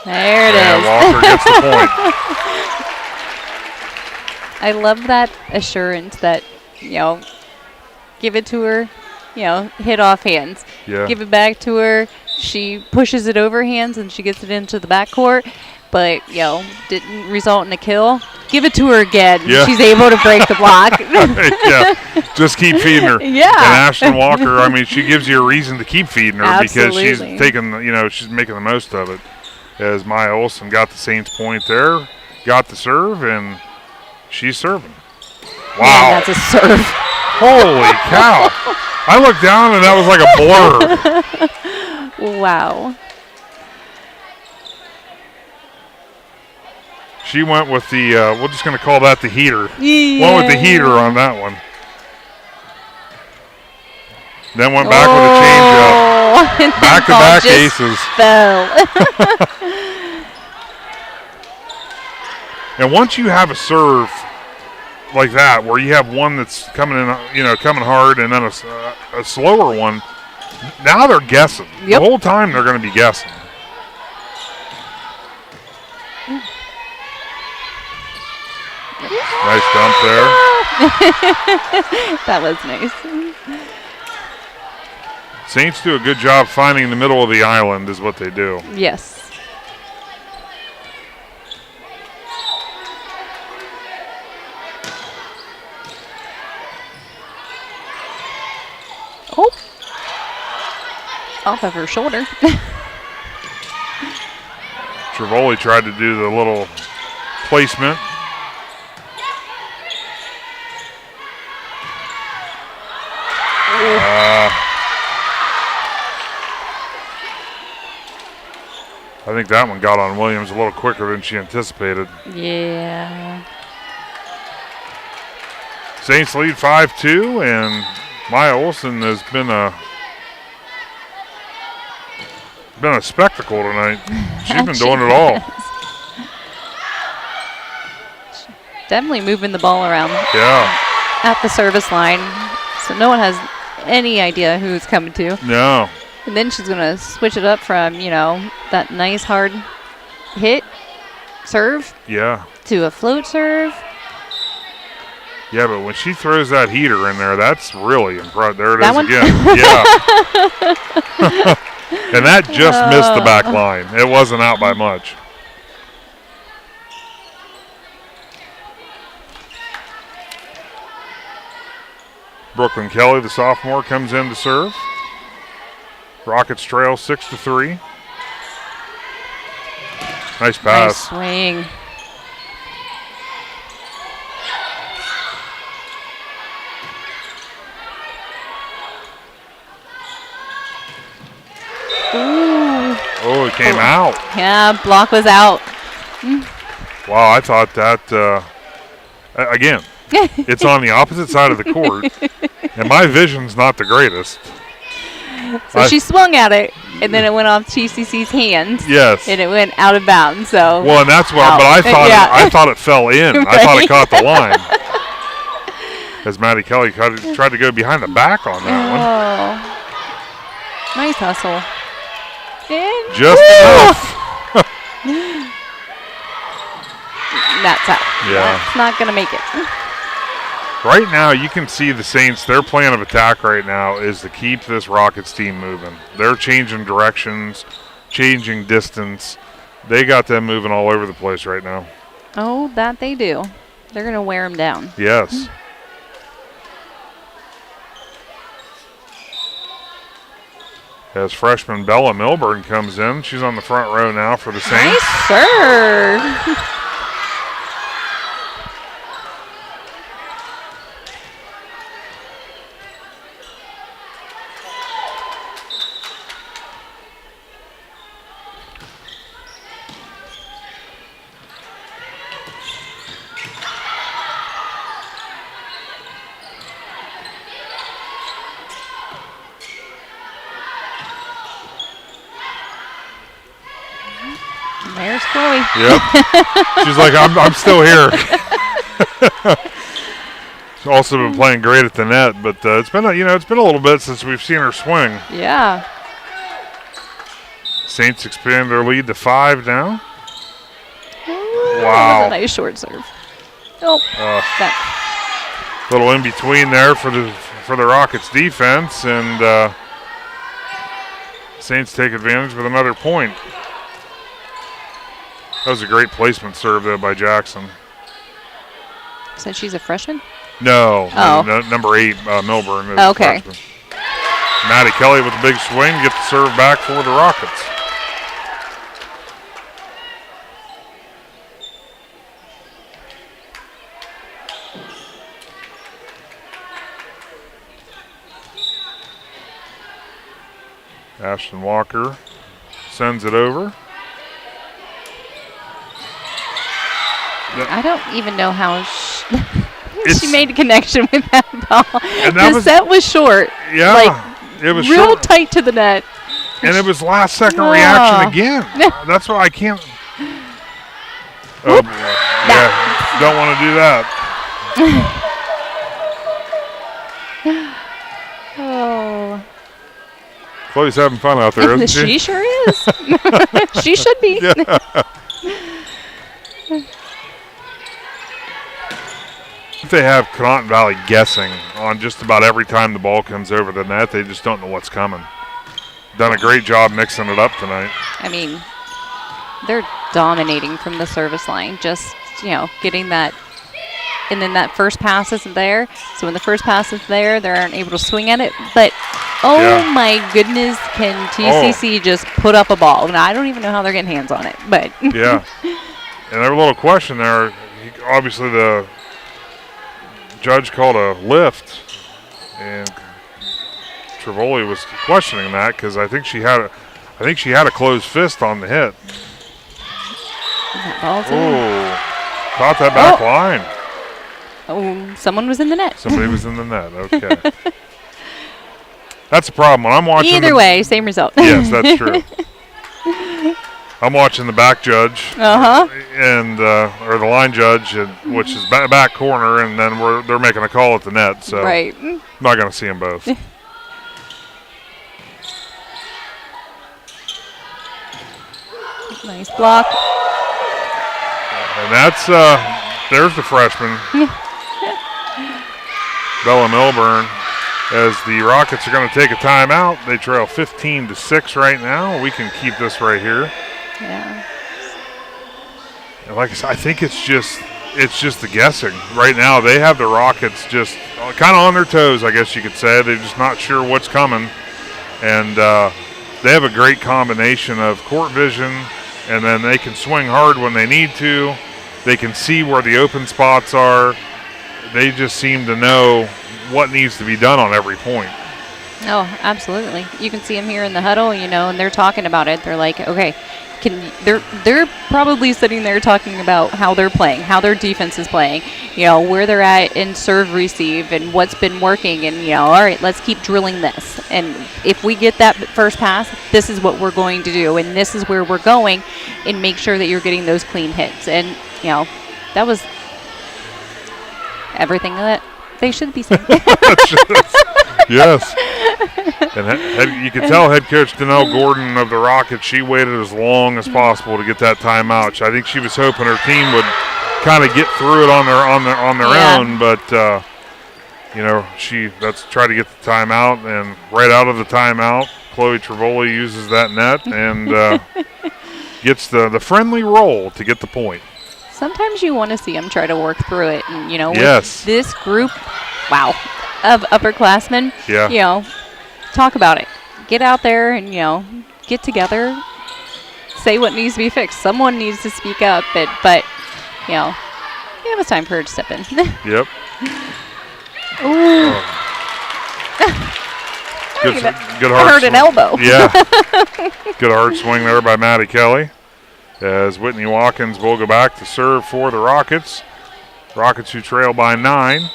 There it is. Walker gets the point. I love that assurance that, give it to her, hit off hands. Yeah. Give it back to her. She pushes it over hands and she gets it into the backcourt, but, didn't result in a kill. Give it to her again. Yeah. She's able to break the block. Yeah, just keep feeding her. Yeah. And Ashton Walker, I mean, she gives you a reason to keep feeding her Absolutely. because she's taking, she's making the most of it. As Maya Olson got the Saints point there, got the serve, and she's serving. Wow. Man, that's a serve. Holy cow. I looked down and that was like a blur. Wow. She went with the, we're just going to call that the heater. Yeah. Went with the heater on that one. Then went back with a changeup. Back-to-back aces. Fell. And once you have a serve like that, where you have one that's coming in, coming hard, and then a slower one, now they're guessing. Yep. The whole time they're going to be guessing. Nice dump there. That was nice. Saints do a good job finding the middle of the island is what they do. Yes. Oh. Off of her shoulder. Trivoli tried to do the little placement. I think that one got on Williams a little quicker than she anticipated. Yeah. Saints lead 5-2, and Maya Olson has been a spectacle tonight. She's been doing it all. Definitely moving the ball around. Yeah. At the service line, so no one has any idea who it's coming to. No. And then she's going to switch it up from, that nice hard hit serve Yeah. to a float serve. Yeah, but when she throws that heater in there, that's really impressive. There it That is one? again. Yeah. And that just missed the back line. It wasn't out by much. Brooklyn Kelly, the sophomore, comes in to serve. Rockets trail 6-3. Nice pass. Nice swing. Ooh. Oh, it came out. Yeah, block was out. Wow, I thought that, again, it's on the opposite side of the court, and my vision's not the greatest. So she swung at it, and then it went off T.C.C's hands. Yes. And it went out of bounds. So. Well, and that's what. But I thought it fell in. Right. I thought it caught the line. As Maddie Kelly tried to go behind the back on that one. Nice hustle. And Just enough. That's out. Yeah. That's not going to make it. Right now, you can see the Saints, their plan of attack right now is to keep this Rockets team moving. They're changing directions, changing distance. They got them moving all over the place right now. Oh, that they do. They're going to wear them down. Yes. As freshman Bella Milburn comes in, she's on the front row now for the Saints. Nice serve. There's Chloe. Yep. She's like, I'm still here. She's also been playing great at the net, but it's been a little bit since we've seen her swing. Yeah. Saints expand their lead to 5 now. Ooh, Wow. That was a nice short serve. Oh, that. Little in between there for the Rockets defense, and Saints take advantage with another point. That was a great placement serve though by Jackson. Said she's a freshman? No, Oh. number 8, Milburn. Is Okay. a freshman. Maddie Kelly with a big swing, get the serve back for the Rockets. Ashton Walker sends it over. I don't even know how she made a connection with that ball. The set was short. Yeah, like, it was real short. tight to the net. And it was last second reaction again. That's why I can't. Oh, yeah, don't want to do that. Oh. Chloe's having fun out there, isn't she? She sure is. She should be. Yeah. They have Conotton Valley guessing on just about every time the ball comes over the net. They just don't know what's coming. Done a great job mixing it up tonight. I mean, they're dominating from the service line, just, getting that. And then that first pass isn't there. So when the first pass is there, they aren't able to swing at it. But, my goodness, can T.C.C. just put up a ball? And I don't even know how they're getting hands on it. But yeah. And there was a little question there. Obviously, the judge called a lift, and Trivoli was questioning that because I think she had a closed fist on the hit. Caught that back line. Oh, someone was in the net. Somebody was in the net. Okay. That's the problem. When I'm watching. Either way, same result. Yes, that's true. I'm watching the back judge. And or the line judge, which is back corner, and then they're making a call at the net. So right. I'm not going to see them both. Nice block. And that's there's the freshman. Bella Milburn, as the Rockets are going to take a timeout. They trail 15-6 right now. We can keep this right here. Yeah. And like I said, I think it's just the guessing. Right now, they have the Rockets just kind of on their toes, I guess you could say. They're just not sure what's coming. And they have a great combination of court vision, and then they can swing hard when they need to. They can see where the open spots are. They just seem to know what needs to be done on every point. Oh, absolutely. You can see them here in the huddle, and they're talking about it. They're like, okay, they're probably sitting there talking about how they're playing, how their defense is playing, where they're at in serve receive and what's been working, and all right, let's keep drilling this. And if we get that first pass, this is what we're going to do, and this is where we're going, and make sure that you're getting those clean hits. And that was everything that they should be saying. Yes. And you can tell head coach Danelle Gordon of the Rockets, she waited as long as possible to get that timeout. I think she was hoping her team would kind of get through it on their own, but let's try to get the timeout, and right out of the timeout, Chloe Trivoli uses that net and gets the friendly roll to get the point. Sometimes you want to see them try to work through it, and yes. With this group, of upperclassmen, talk about it. Get out there and get together, say what needs to be fixed. Someone needs to speak up, but it was time for her to step in. Yep. Ooh. Good hard I heard an elbow. Yeah. Good hard swing there by Maddie Kelly. As Whitney Watkins will go back to serve for the Rockets. Rockets who trail by 9.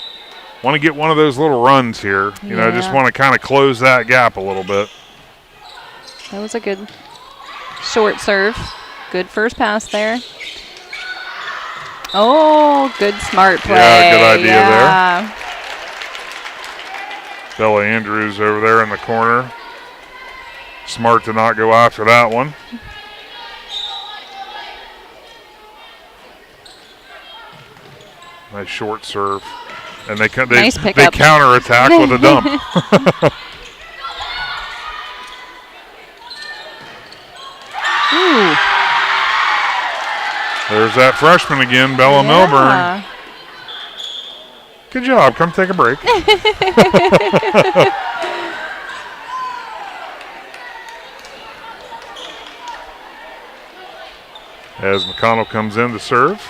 Want to get one of those little runs here. Just want to kind of close that gap a little bit. That was a good short serve. Good first pass there. Oh, good smart play. Yeah, good idea there. Bella Andrews over there in the corner. Smart to not go after that one. Nice short serve. And they counter-attack with a dump. Ooh. There's that freshman again, Bella Milburn. Good job. Come take a break. As McConnell comes in to serve.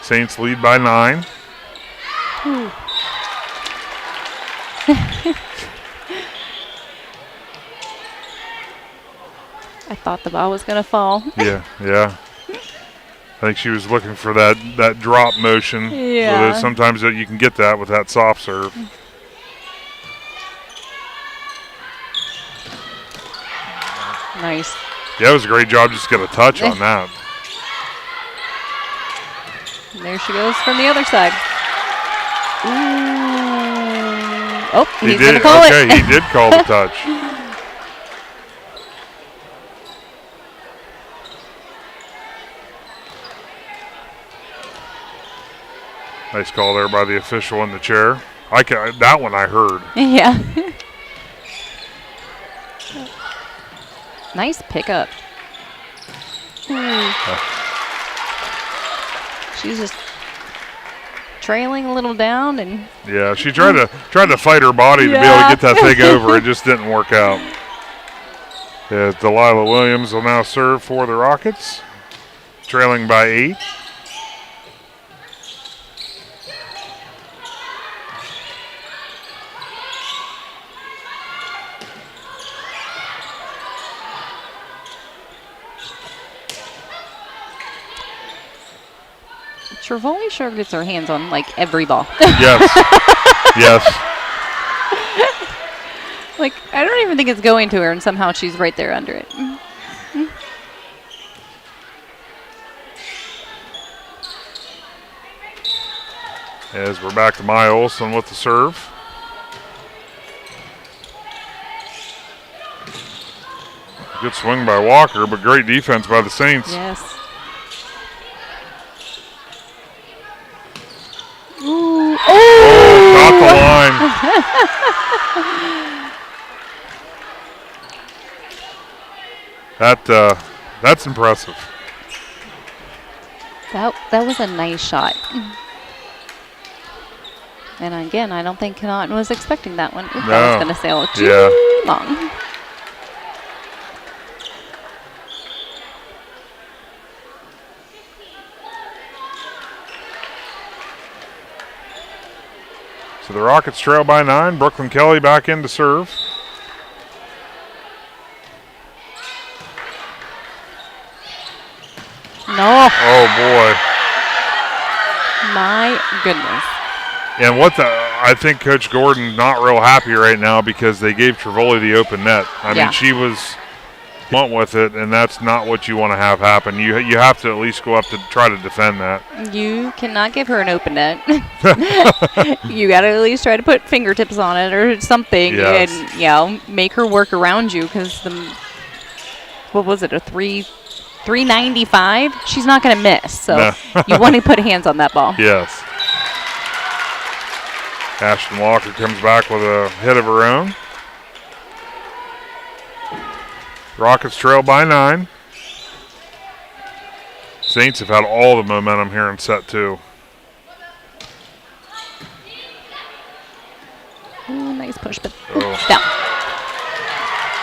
Saints lead by 9. I thought the ball was going to fall. Yeah. I think she was looking for that drop motion. Yeah. So sometimes you can get that with that soft serve. Nice. Yeah, it was a great job just to get a touch on that. And there she goes from the other side. Ooh. Oh, he's going to call it. Okay, he did call the touch. Nice call there by the official in the chair. That one I heard. Yeah. Nice pickup. She's just trailing a little down and. Yeah, she tried to fight her body to be able to get that thing over. It just didn't work out. As Delilah Williams will now serve for the Rockets, trailing by 8. Trevoli sure gets her hands on like every ball. Yes. Yes. Like, I don't even think it's going to her, and somehow she's right there under it. As we're back to Maya Olson with the serve. Good swing by Walker, but great defense by the Saints. Yes. Ooh. Oh, caught the line. That's impressive. That was a nice shot. And again, I don't think Conotton was expecting that one. Ooh, no. That was going to sail too long. So the Rockets trail by 9. Brooklyn Kelly back in to serve. No. Oh, boy. My goodness. And I think Coach Gordon not real happy right now because they gave Trevoli the open net. I mean, she went with it, and that's not what you want to have happen. You have to at least go up to try to defend that. You cannot give her an open net. You got to at least try to put fingertips on it or something, and make her work around you because what was it, a 395? She's not going to miss, so you want to put hands on that ball. Yes. Ashton Walker comes back with a hit of her own. Rockets trail by 9. Saints have had all the momentum here in set 2. Ooh, nice push, but down.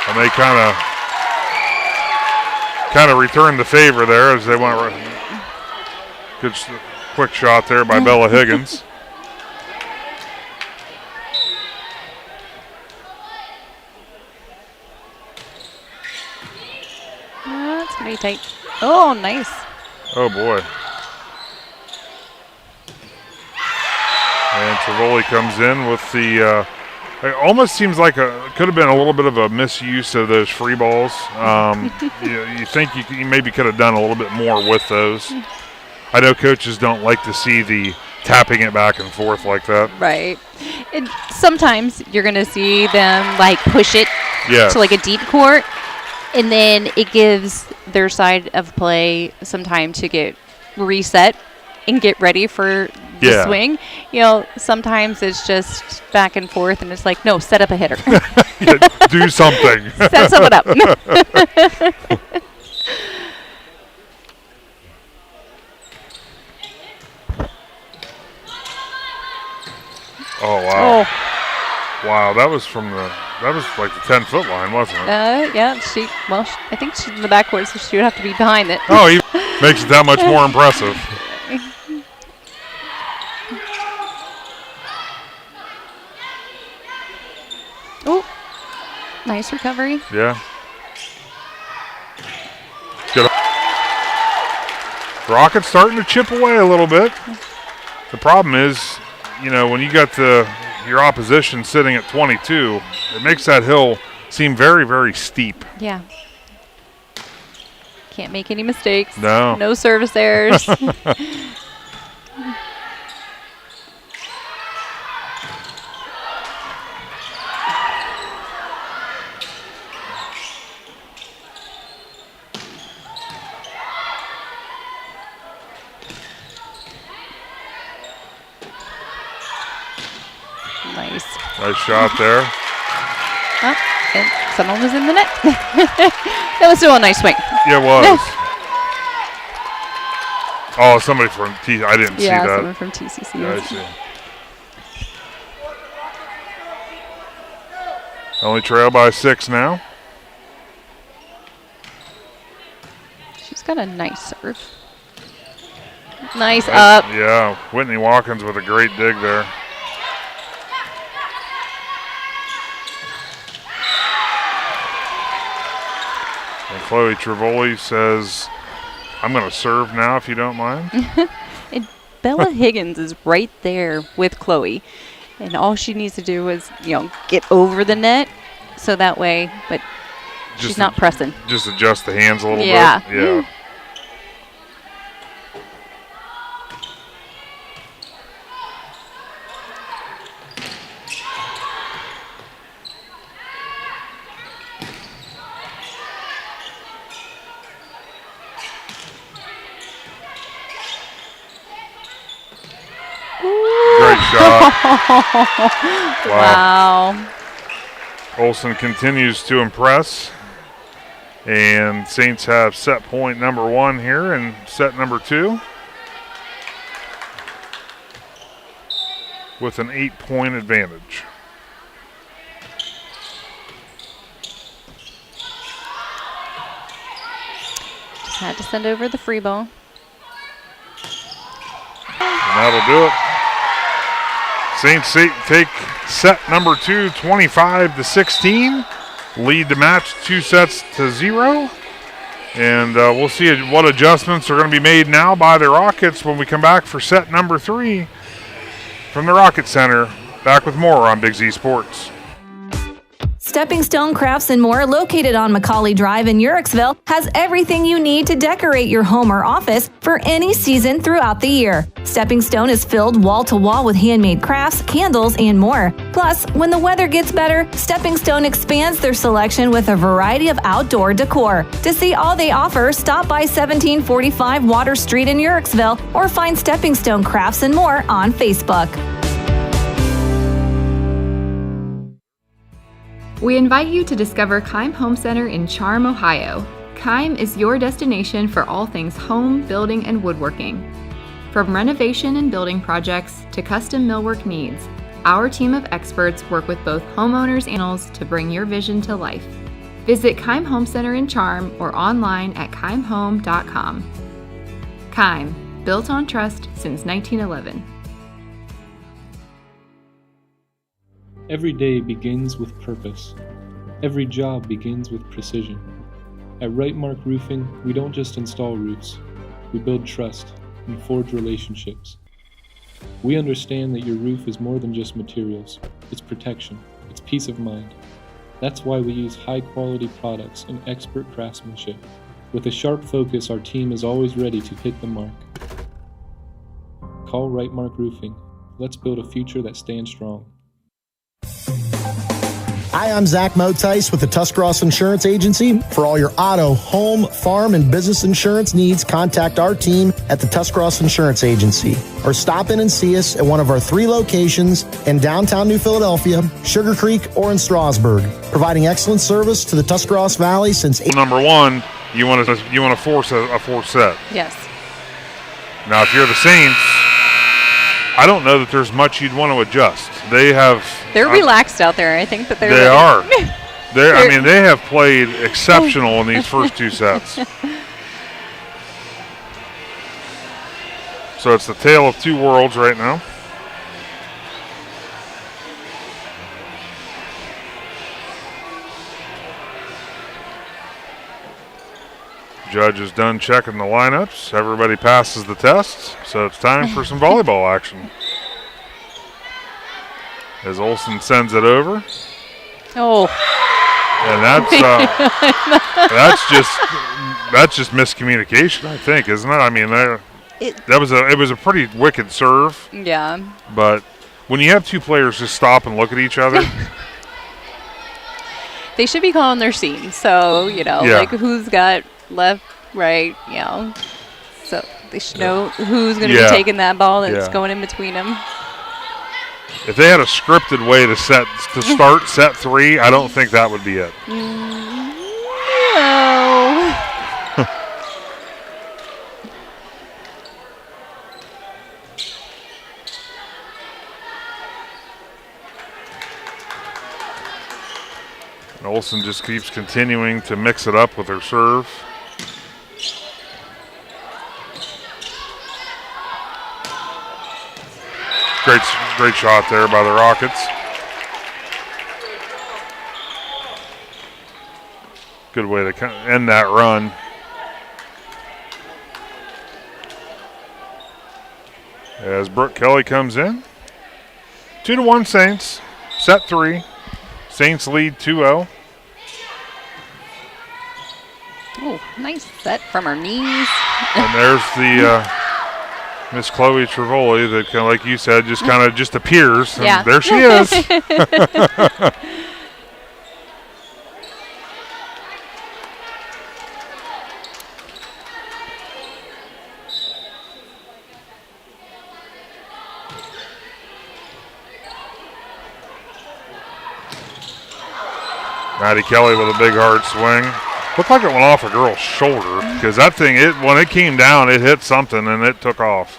And they kind of returned the favor there as they went. Good quick shot there by Bella Higgins. That's going to be tight. Oh, nice. Oh, boy. And Trevoli comes in with the, it almost seems like could have been a little bit of a misuse of those free balls. You think you maybe could have done a little bit more with those. I know coaches don't like to see the tapping it back and forth like that. Right. And sometimes you're going to see them like push it Yes. to like a deep court, and then it gives their side of play some time to get reset and get ready for the swing. You know, sometimes it's just back and forth, and it's like, no, set up a hitter. Do something. Set someone up. Oh, wow. Wow, that was like the 10-foot line, wasn't it? Yeah, I think she's in the backcourt, so she would have to be behind it. Oh, he makes it that much more impressive. Oh, nice recovery. Yeah. Good. Rockets starting to chip away a little bit. The problem is, you know, when you got your opposition sitting at 22, it makes that hill seem very, very steep. Yeah. Can't make any mistakes. No. No service errors. Nice shot there. Oh, and someone was in the net. That was still a nice swing. Yeah, it was. Oh, somebody from T. I didn't see that. Yeah, someone from T.C.C. Yeah, I see. Only trail by 6 now. She's got a nice serve. Nice up. Yeah, Whitney Watkins with a great dig there. And Chloe Trivoli says, I'm going to serve now if you don't mind. And Bella Higgins is right there with Chloe. And all she needs to do is, get over the net so that way, but she's not pressing. Just adjust the hands a little bit. Yeah. Great shot. Wow. Olsen continues to impress. And Saints have set point number 1 here and set number 2 with an 8-point advantage. Just had to send over the free ball. And that'll do it. Saints take set number 2, 25-16. Lead the match 2-0. And we'll see what adjustments are going to be made now by the Rockets when we come back for set number 3 from the Rocket Center. Back with more on Big Z Sports. Stepping Stone Crafts and More, located on Macaulay Drive in Uhrichsville, has everything you need to decorate your home or office for any season throughout the year. Stepping Stone is filled wall to wall with handmade crafts, candles, and more. Plus, when the weather gets better, Stepping Stone expands their selection with a variety of outdoor decor. To see all they offer, stop by 1745 Water Street in Uhrichsville or find Stepping Stone Crafts and More on Facebook. We invite you to discover Keim Home Center in Charm, Ohio. Keim is your destination for all things home, building, and woodworking. From renovation and building projects to custom millwork needs, our team of experts work with both homeowners and professionals to bring your vision to life. Visit Keim Home Center in Charm or online at keimhome.com. Keim, built on trust since 1911. Every day begins with purpose. Every job begins with precision. At Right Mark Roofing, we don't just install roofs. We build trust and forge relationships. We understand that your roof is more than just materials. It's protection. It's peace of mind. That's why we use high-quality products and expert craftsmanship. With a sharp focus, our team is always ready to hit the mark. Call Right Mark Roofing. Let's build a future that stands strong. Hi, I'm Zach Motice with the Tuscarawas Insurance Agency. For all your auto, home, farm, and business insurance needs, contact our team at the Tuscarawas Insurance Agency. Or stop in and see us at one of our 3 locations in downtown New Philadelphia, Sugar Creek, or in Strasburg, providing excellent service to the Tuscarawas Valley since... Number one, you want to force a force set. Yes. Now, if you're the Saints, I don't know that there's much you'd want to adjust. They're relaxed out there. I think that they are. I mean, they have played exceptional in these first 2 sets. So it's the tale of 2 worlds right now. Judge is done checking the lineups. Everybody passes the test, so it's time for some volleyball action. As Olsen sends it over. Oh. And that's just miscommunication, I think, isn't it? I mean, it was a pretty wicked serve. Yeah. But when you have 2 players just stop and look at each other, they should be calling their scene. So, like who's got left, right, So they should know who's going to be taking that ball that's going in between them. If they had a scripted way to start set 3, I don't think that would be it. No. Olsen just keeps continuing to mix it up with her serve. Great shot there by the Rockets. Good way to end that run. As Brooke Kelly comes in. 2-1 Saints. Set 3. Saints lead 2-0. Oh, nice set from her knees. And there's the Miss Chloe Trivoli that, like you said, just appears. And there she is. Maddie Kelly with a big hard swing. Looked like it went off a girl's shoulder because that thing, when it came down, it hit something and it took off.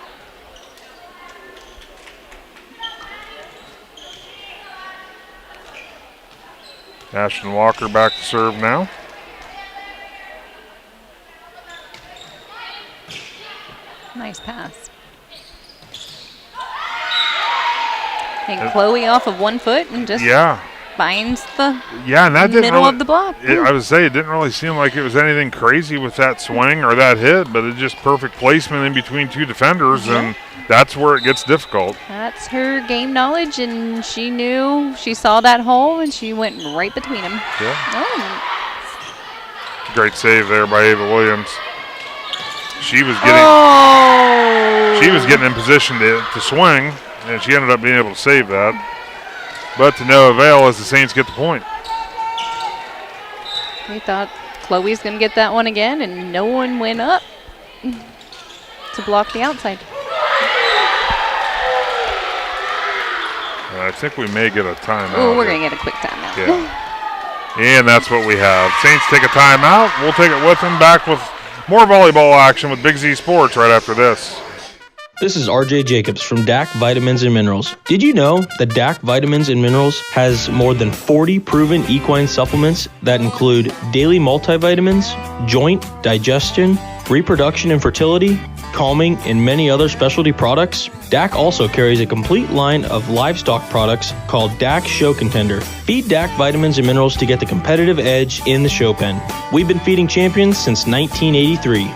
Ashton Walker back to serve now. Nice pass. And Chloe off of 1 foot and just finds the and that middle of the block. I would say it didn't really seem like it was anything crazy with that swing or that hit, but it's just perfect placement in between 2 defenders, and that's where it gets difficult. That's her game knowledge, and she saw that hole, and she went right between them. Yeah. Oh. Great save there by Ava Williams. She was getting in position to swing, and she ended up being able to save that. But to no avail as the Saints get the point. We thought Chloe's going to get that one again, and no one went up to block the outside. I think we may get a timeout. Oh, we're going to get a quick timeout. Yeah. And that's what we have. Saints take a timeout. We'll take it with them. Back with more volleyball action with Big Z Sports right after this. This is RJ Jacobs from DAC Vitamins and Minerals. Did you know that DAC Vitamins and Minerals has more than 40 proven equine supplements that include daily multivitamins, joint, digestion, reproduction and fertility, calming, and many other specialty products? DAC also carries a complete line of livestock products called DAC Show Contender. Feed DAC Vitamins and Minerals to get the competitive edge in the show pen. We've been feeding champions since 1983.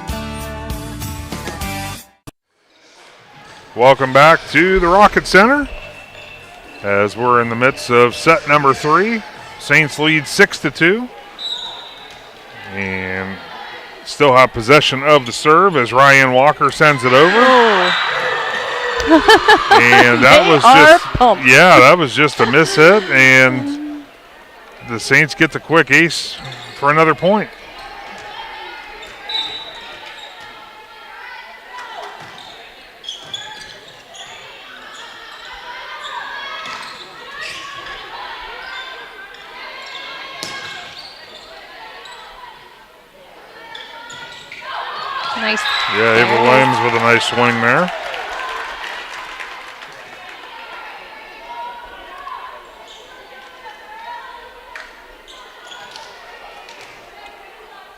Welcome back to the Rocket Center as we're in the midst of set number 3. Saints lead 6-2 and still have possession of the serve as Ryan Walker sends it over. And that was just a miss hit, and the Saints get the quick ace for another point. Nice. Yeah, Ava Williams with a nice swing there.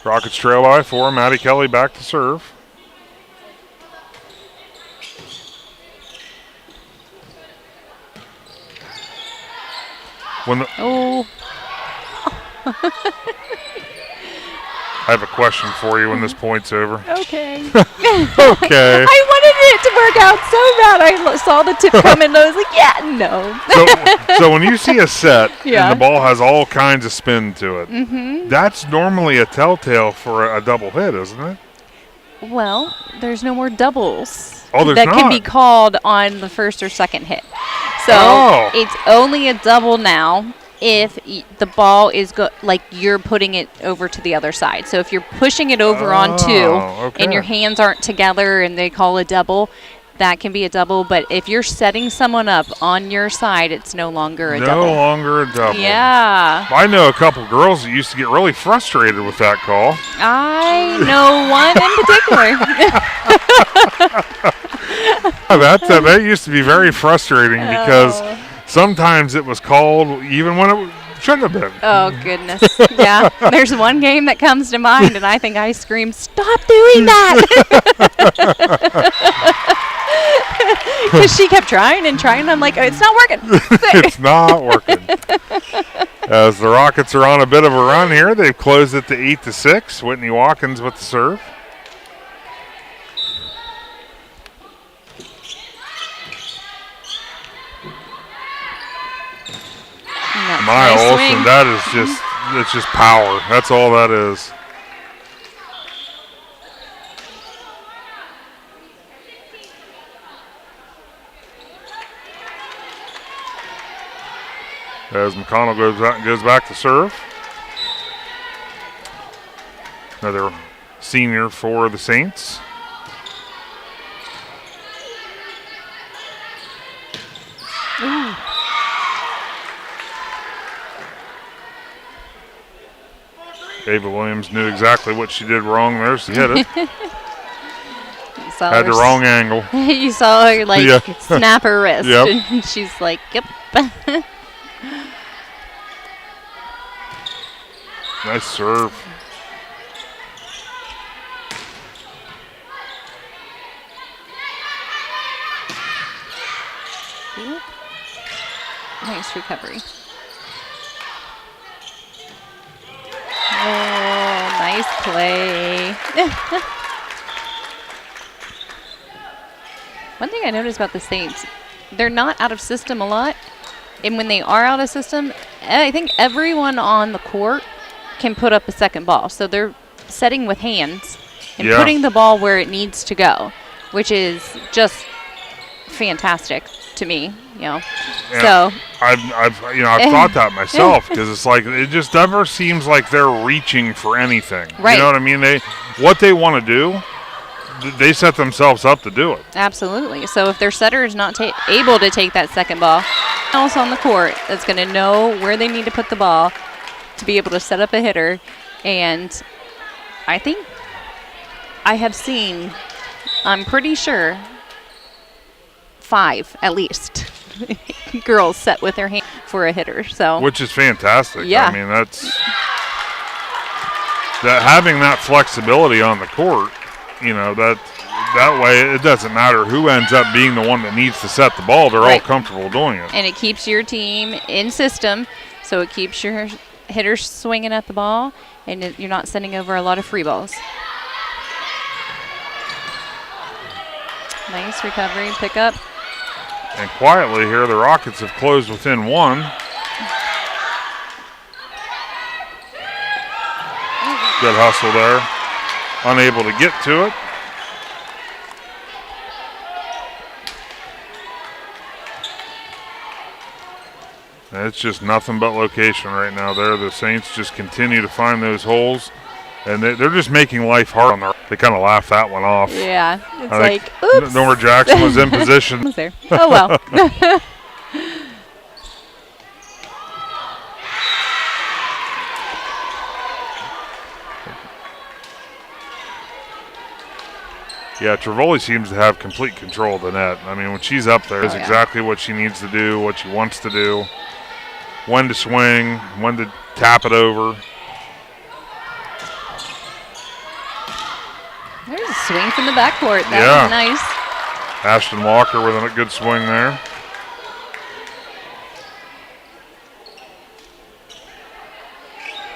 Rockets trail by 4. Maddie Kelly back to serve. Oh. I have a question for you when this point's over. Okay. Okay. I wanted it to work out so bad. I saw the tip coming and I was like, yeah, no. So when you see a set Yeah. and the ball has all kinds of spin to it, Mm-hmm. that's normally a telltale for a double hit, isn't it? Well, there's no more doubles Oh, there's that can not. be called on the first or second hit. So Oh. it's only a double now if the ball is like you're putting it over to the other side. So if you're pushing it over on 2 okay. and your hands aren't together and they call a double, that can be a double. But if you're setting someone up on your side, it's no longer a double. No longer a double. Yeah. I know a couple girls that used to get really frustrated with that call. I know one in particular. That used to be very frustrating because sometimes it was called even when it shouldn't have been. Oh, goodness. Yeah. There's one game that comes to mind, and I think I screamed, "Stop doing that!" Because she kept trying and trying. I'm like, it's not working. It's not working. As the Rockets are on a bit of a run here, they've closed it to 8-6. Whitney Watkins with the serve. My nice Olsen, swing. that is it's just power. That's all that is. As McConnell goes back to serve. Another senior for the Saints. Ooh. Ava Williams knew exactly what she did wrong there. She hit it. Had her the wrong angle. You saw her Yeah. snap her wrist, Yep. and she's like, "Yep." Nice serve. Ooh. Nice recovery. Oh, nice play. One thing I noticed about the Saints, they're not out of system a lot. And when they are out of system, I think everyone on the court can put up a second ball. So they're setting with hands and Yeah. putting the ball where it needs to go, which is just fantastic to me, you know. Yeah. So I've thought that myself because it's like it just never seems like they're reaching for anything. Right. You know what I mean? What they want to do, they set themselves up to do it. absolutely. So if their setter is not able to take that second ball, else on the court that's going to know where they need to put the ball to be able to set up a hitter. And I think I have seen, I'm pretty sure, 5 at least girls set with their hand for a hitter. So Which is fantastic. Yeah. I mean, that's that having that flexibility on the court, you know, that way it doesn't matter who ends up being the one that needs to set the ball. They're all Right. comfortable doing it. and it keeps your team in system, so it keeps your hitters swinging at the ball, and you're not sending over a lot of free balls. Nice recovery, pickup. And quietly here, the Rockets have closed within 1. Good hustle there. Unable to get to it. It's just nothing but location right now there. The Saints just continue to find those holes, and they're just making life hard on their. They kind of laughed that one off. Yeah, it's I like, oops. Nora Jackson was in position. Was there. Oh, well. Yeah, Trivoli seems to have complete control of the net. I mean, when she's up there, it's exactly what she needs to do, what she wants to do, when to swing, when to tap it over. There's a swing from the backcourt. That was nice. Ashton Walker with a good swing there.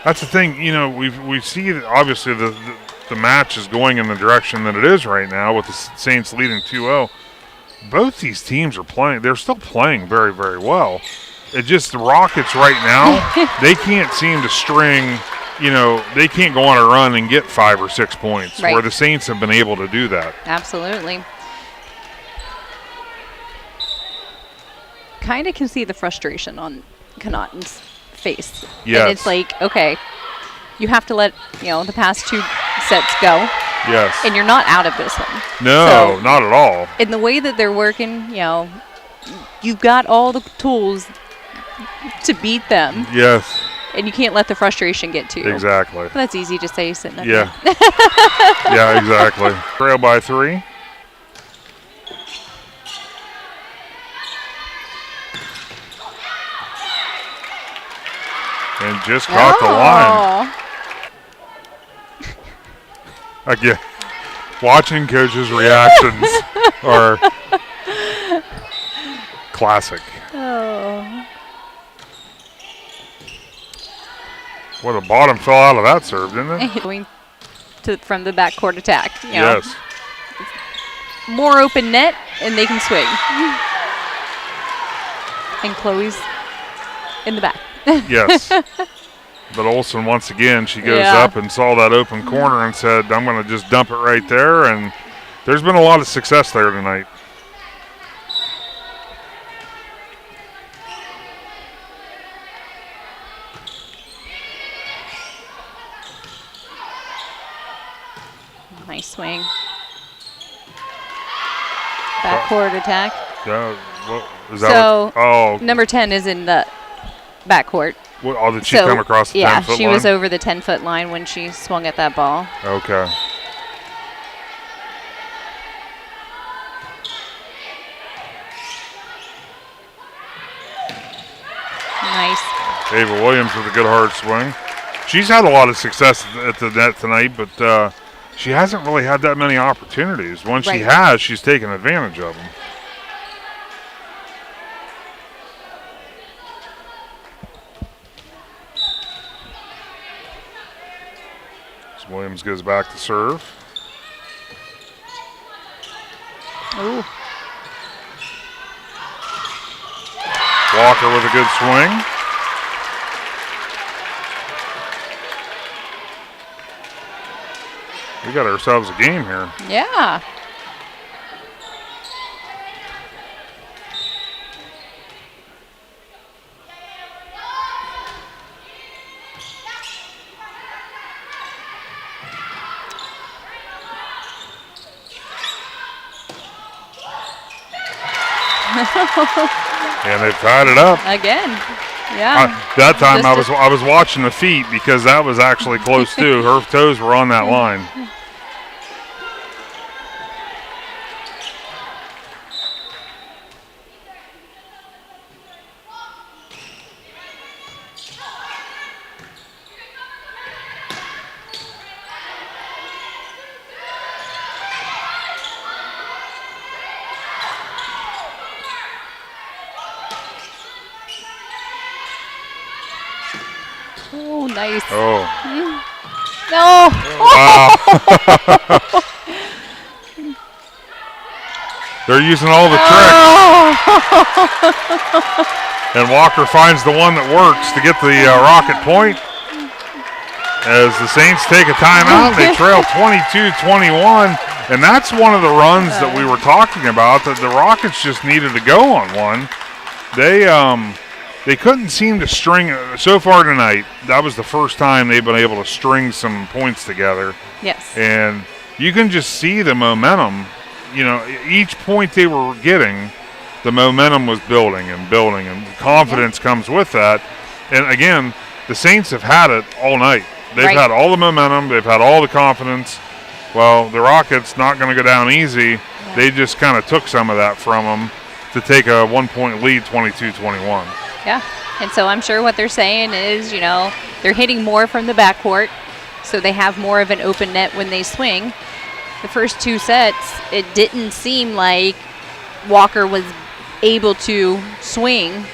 That's the thing, you know, we see that obviously the match is going in the direction that it is right now with the Saints leading 2-0. Both these teams are playing. They're still playing very, very well. It just the Rockets right now, they can't seem to string, you know, they can't go on a run and get 5 or 6 points, where the Saints have been able to do that. Absolutely. Kind of can see the frustration on Conotton's face. Yes. And it's like, okay, you have to let, you know, the past 2 sets go. Yes. And you're not out of this one. No, so, not at all. In the way that they're working, you know, you've got all the tools to beat them. Yes. And you can't let the frustration get to you. Exactly. But that's easy to say sitting up Yeah. there. Yeah, exactly. Trail by 3. And just caught the line. Again, watching coaches' reactions are classic. Oh. Well, the bottom fell out of that serve, didn't it? Going from the backcourt attack. You know. Yes. More open net, and they can swing. And Chloe's in the back. Yes. But Olsen, once again, she goes up and saw that open corner and said, I'm going to just dump it right there. And there's been a lot of success there tonight. Nice swing. Backcourt attack. Is that number 10 is in the backcourt. Did she come across the 10-foot line? Yeah, she was over the 10-foot line when she swung at that ball. Okay. Nice. Ava Williams with a good hard swing. She's had a lot of success at the net tonight, but she hasn't really had that many opportunities. When she has, she's taken advantage of them. Williams goes back to serve. Ooh. Walker with a good swing. We got ourselves a game here. Yeah. And they've tied it up again. Yeah. That time I was watching the feet because that was actually close too. Her toes were on that line. Oh, nice. Oh. No. Wow. They're using all the tricks. And Walker finds the one that works to get the rocket point. As the Saints take a timeout, they trail 22-21. And that's one of the runs that we were talking about, that the Rockets just needed to go on one. They they couldn't seem to string, so far tonight, that was the first time they've been able to string some points together. Yes. And you can just see the momentum. You know, each point they were getting, the momentum was building, and confidence comes with that. And again, the Saints have had it all night. They've had all the momentum. They've had all the confidence. Well, the Rockets not going to go down easy. Yeah. They just kind of took some of that from them to take a 1-point lead, 22-21. Yeah, and so I'm sure what they're saying is, you know, they're hitting more from the backcourt, so they have more of an open net when they swing. The first 2 sets, it didn't seem like Walker was able to swing.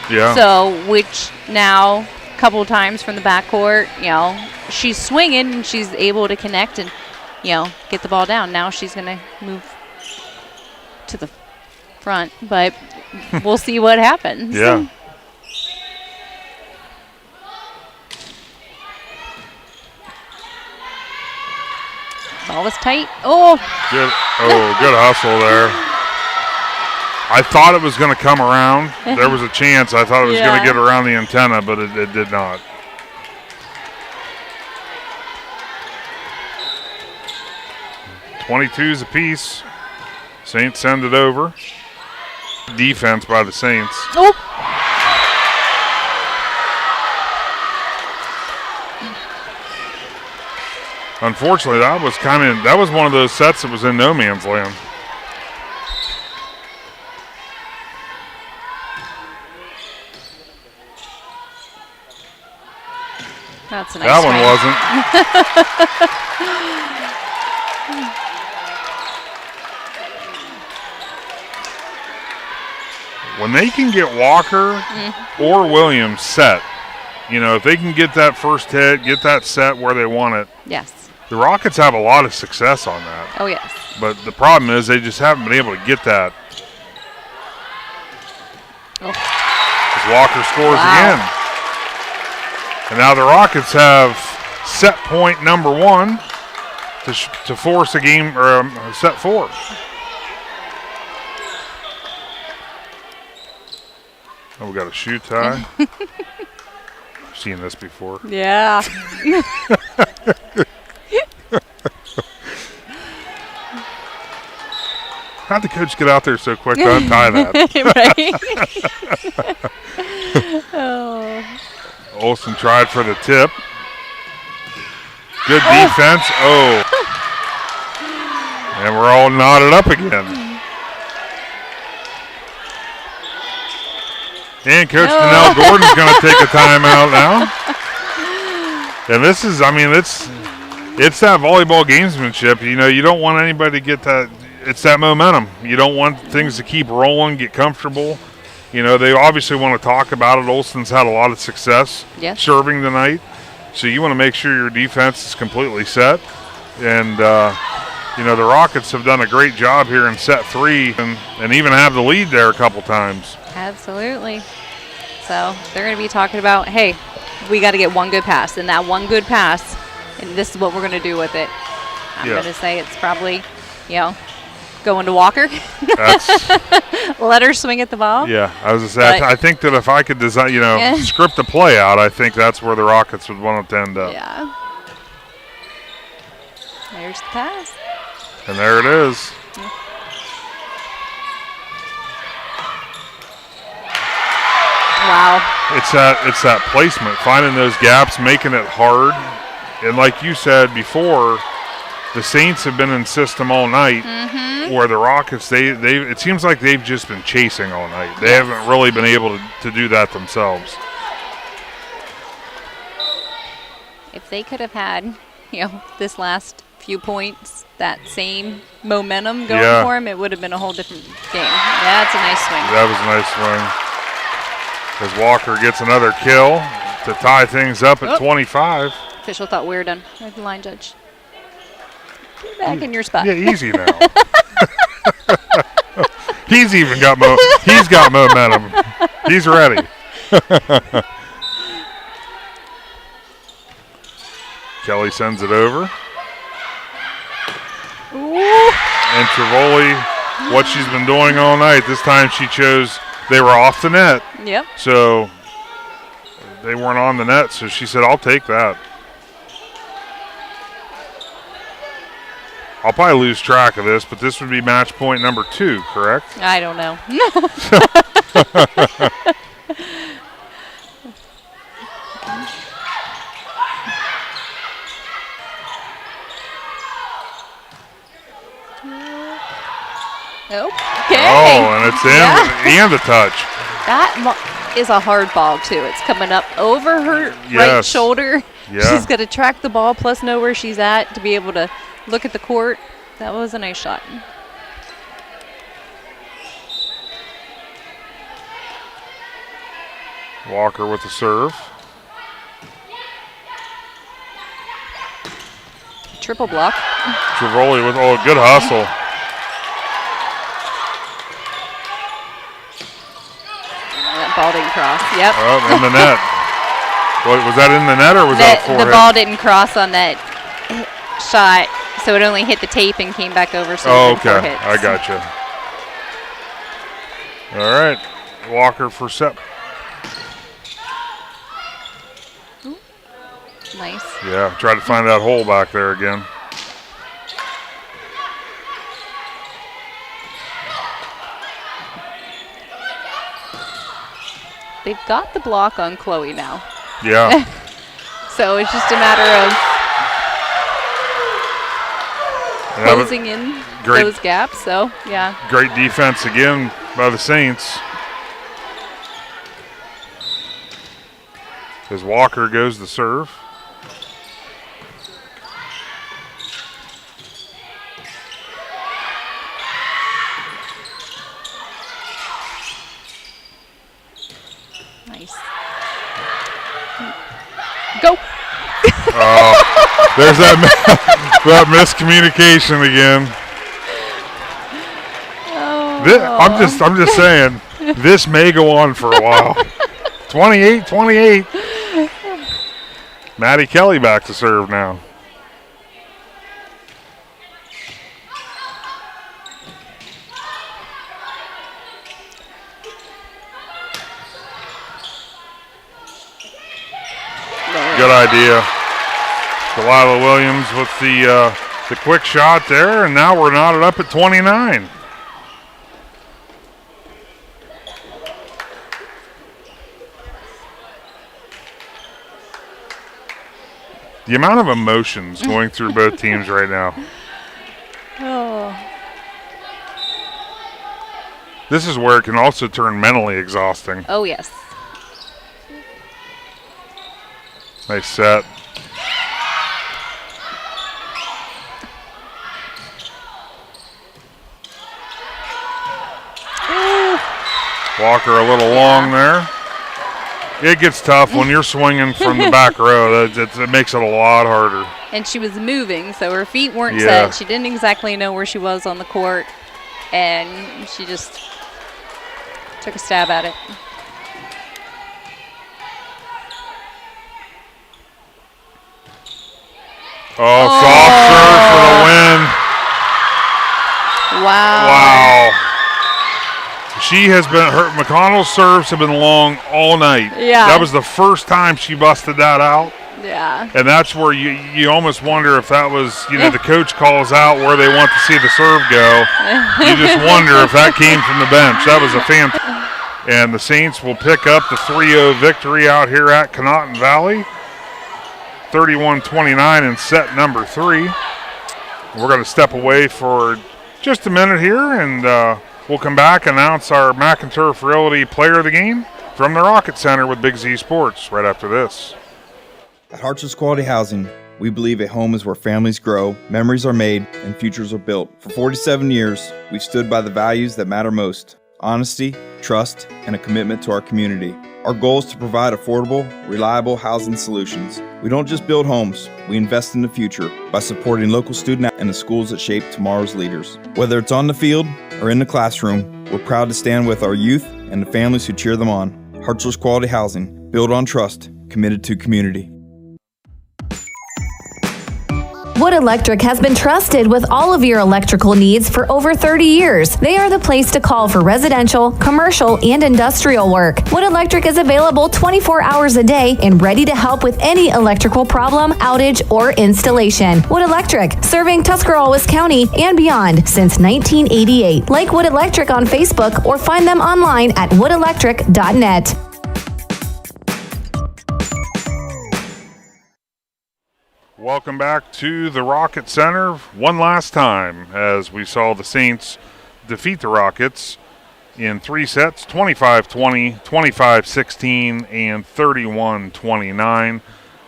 Yeah. So, which now, a couple of times from the backcourt, you know, she's swinging and she's able to connect and, you know, get the ball down. Now she's going to move to the front, but we'll see what happens. Yeah. Ball was tight. Oh. Good hustle there. I thought it was going to come around. There was a chance. I thought it was going to get around the antenna, but it did not. .22s apiece. Saints send it over. Defense by the Saints. Oh. Unfortunately, that was one of those sets that was in no man's land. That's a nice That one wasn't. When they can get Walker or Williams set, you know, if they can get that first hit, get that set where they want it. Yes. The Rockets have a lot of success on that. Oh, yes. But the problem is they just haven't been able to get that. Oh. As Walker scores again. And now the Rockets have set point number 1 to force a game, or set 4. Oh, we got a shoe tie. I've seen this before. Yeah. How'd the coach get out there so quick to untie that? Right. Oh. Olsen tried for the tip. Good defense. Oh. And we're all knotted up again. And Coach Danelle Gordon's going to take a timeout now. And this is, I mean, it's that volleyball gamesmanship. You know, you don't want anybody to get that. It's that momentum. You don't want things to keep rolling, get comfortable. You know, they obviously want to talk about it. Olsen's had a lot of success serving tonight. So you want to make sure your defense is completely set. And, you know, the Rockets have done a great job here in set 3 and even have the lead there a couple times. Absolutely. So they're going to be talking about, hey, we got to get one good pass. And that one good pass, and this is what we're going to do with it. I'm going to say it's probably, you know, going to Walker. Let her swing at the ball. Yeah, I was going to say, I think that if I could design, you know, script the play out, I think that's where the Rockets would want it to end up. Yeah. There's the pass. And there it is. Yeah. Wow. It's that placement, finding those gaps, making it hard. And like you said before, the Saints have been in system all night, where the Rockets, they it seems like they've just been chasing all night. They haven't really been able to do that themselves. If they could have had, you know, this last few points, that same momentum going for them, it would have been a whole different game. That's a nice swing. That was a nice swing. As Walker gets another kill to tie things up at 25. Official thought we were done. The line judge. Get back in your spot. Yeah, easy now. He's got momentum. He's ready. Kelly sends it over. Ooh. And Trivoli, what she's been doing all night, this time she chose, they were off the net. Yep. So they weren't on the net, so she said, I'll take that. I'll probably lose track of this, but this would be match point number 2, correct? I don't know. Okay. Oh, and it's in and the touch. That is a hard ball, too. It's coming up over her right shoulder. Yeah. She's got to track the ball plus know where she's at to be able to look at the court. That was a nice shot. Walker with the serve. Triple block. Trivoli with a good hustle. That ball didn't cross. Yep. Oh, in the net. Was that in the net or was that forehead? The ball didn't cross on that shot, so it only hit the tape and came back over. So okay. I got you. All right. Walker for set. Nice. Yeah, try to find that hole back there again. They've got the block on Chloe now. Yeah. So it's just a matter of closing in those gaps. So, yeah. Great defense again by the Saints. As Walker goes to serve. Nice. Go. There's that miscommunication again. I'm just saying, this may go on for a while. 28-28. Maddie Kelly back to serve now. Good idea. Delilah Williams with the quick shot there, and now we're knotted up at 29. The amount of emotions going through both teams right now. Oh. This is where it can also turn mentally exhausting. Oh, yes. Nice set. Walker a little long there. It gets tough when you're swinging from the back row. It makes it a lot harder. And she was moving, so her feet weren't set. She didn't exactly know where she was on the court, and she just took a stab at it. Soft serve for the win. Wow. She has been, McConnell's serves have been long all night. Yeah. That was the first time she busted that out. Yeah. And that's where you almost wonder if that was, the coach calls out where they want to see the serve go. You just wonder if that came from the bench. That was a fantastic. And the Saints will pick up the 3-0 victory out here at Conotton Valley. 31-29 in set number 3. We're going to step away for just a minute here, and we'll come back and announce our McInturf Realty Player of the Game from the Rocket Center with Big Z Sports right after this. At Hartships Quality Housing, we believe a home is where families grow, memories are made, and futures are built. For 47 years, we've stood by the values that matter most: honesty, trust, and a commitment to our community. Our goal is to provide affordable, reliable housing solutions. We don't just build homes, we invest in the future by supporting local students and the schools that shape tomorrow's leaders. Whether it's on the field or in the classroom, we're proud to stand with our youth and the families who cheer them on. Hartships Quality Housing, built on trust, committed to community. Wood Electric has been trusted with all of your electrical needs for over 30 years. They are the place to call for residential, commercial, and industrial work. Wood Electric is available 24 hours a day and ready to help with any electrical problem, outage, or installation. Wood Electric, serving Tuscarawas County and beyond since 1988. Like Wood Electric on Facebook or find them online at woodelectric.net. Welcome back to the Rocket Center one last time as we saw the Saints defeat the Rockets in 3 sets, 25-20, 25-16, and 31-29.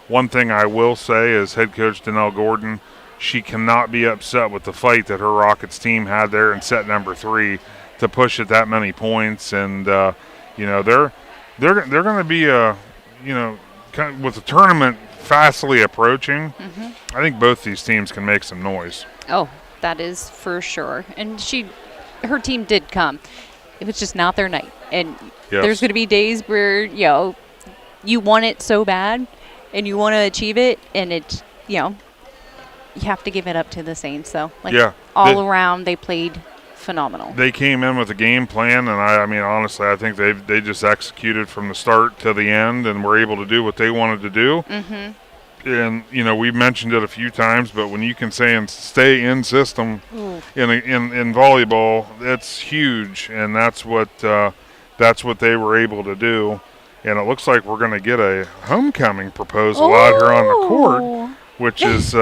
One thing I will say as head coach Donnell Gordon, she cannot be upset with the fight that her Rockets team had there in set number 3 to push it that many points. And, they're going to be, kind of with the tournament fastly approaching, I think both these teams can make some noise. Oh, that is for sure. And her team did come. It was just not their night. And there's going to be days where, you want it so bad and you want to achieve it, and it's, you have to give it up to the Saints. So, all around, they played phenomenal. They came in with a game plan, and I mean, honestly, I think they just executed from the start to the end and were able to do what they wanted to do. And we've mentioned it a few times, but when you can stay in system in volleyball, it's huge, and that's what they were able to do. And it looks like we're going to get a homecoming proposal out here on the court, which is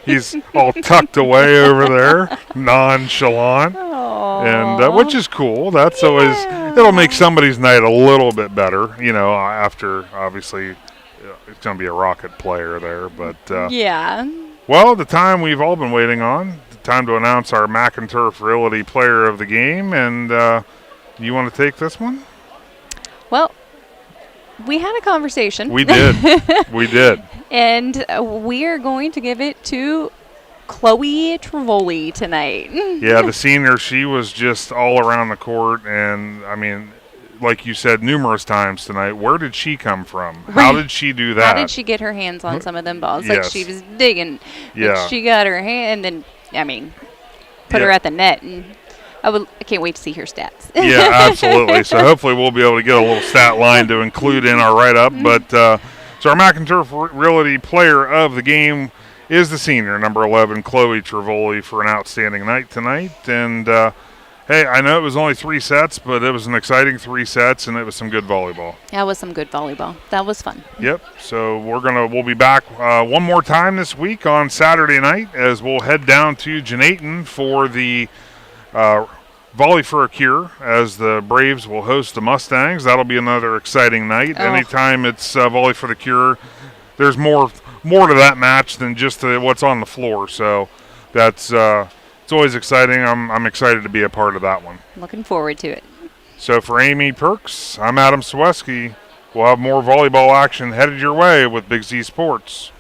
he's all tucked away over there, nonchalant, and which is cool. That's always, it'll make somebody's night a little bit better, after obviously it's going to be a Rocket player there. But well, the time we've all been waiting on, the time to announce our McInturf Realty Player of the Game, and you want to take this one? Well, we had a conversation. We did. We did. And we are going to give it to Chloe Trevoli tonight. Yeah, the senior, she was just all around the court, and, I mean, like you said numerous times tonight, where did she come from? How did she do that? How did she get her hands on some of them balls? Like, she was digging. Yeah. She got her hand, and, I mean, put her at the net, and I can't wait to see her stats. Yeah, absolutely. So hopefully we'll be able to get a little stat line to include in our write-up. But so our McInturf Realty Player of the Game is the senior, number 11, Chloe Trevoli, for an outstanding night tonight. And, hey, I know it was only 3 sets, but it was an exciting 3 sets, and it was some good volleyball. That was some good volleyball. That was fun. Yep. So we'll be back one more time this week on Saturday night as we'll head down to Jeanneton for the Volley for a Cure, as the Braves will host the Mustangs. That'll be another exciting night. Anytime it's Volley for the Cure, there's more to that match than just what's on the floor. So that's it's always exciting. I'm excited to be a part of that one. Looking forward to it. So for Amy Perks, I'm Adam Ciereszewski. We'll have more volleyball action headed your way with Big Z Sports.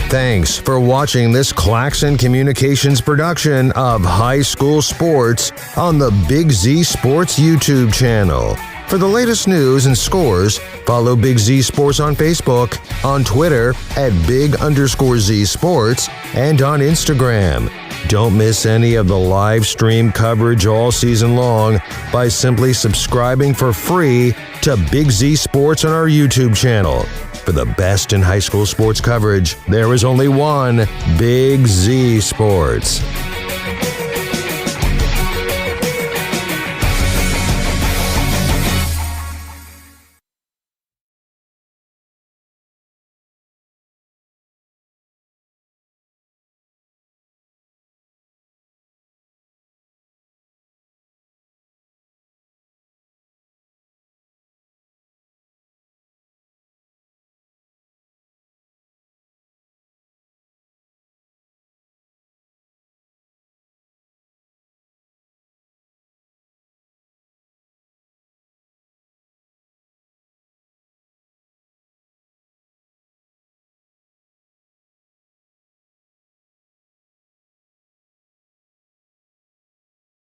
Thanks for watching this Claxon Communications production of High School Sports on the Big Z Sports YouTube channel. For the latest news and scores, follow Big Z Sports on Facebook, on Twitter at @Big_Z Sports, and on Instagram. Don't miss any of the live stream coverage all season long by simply subscribing for free to Big Z Sports on our YouTube channel. For the best in high school sports coverage, there is only one Big Z Sports.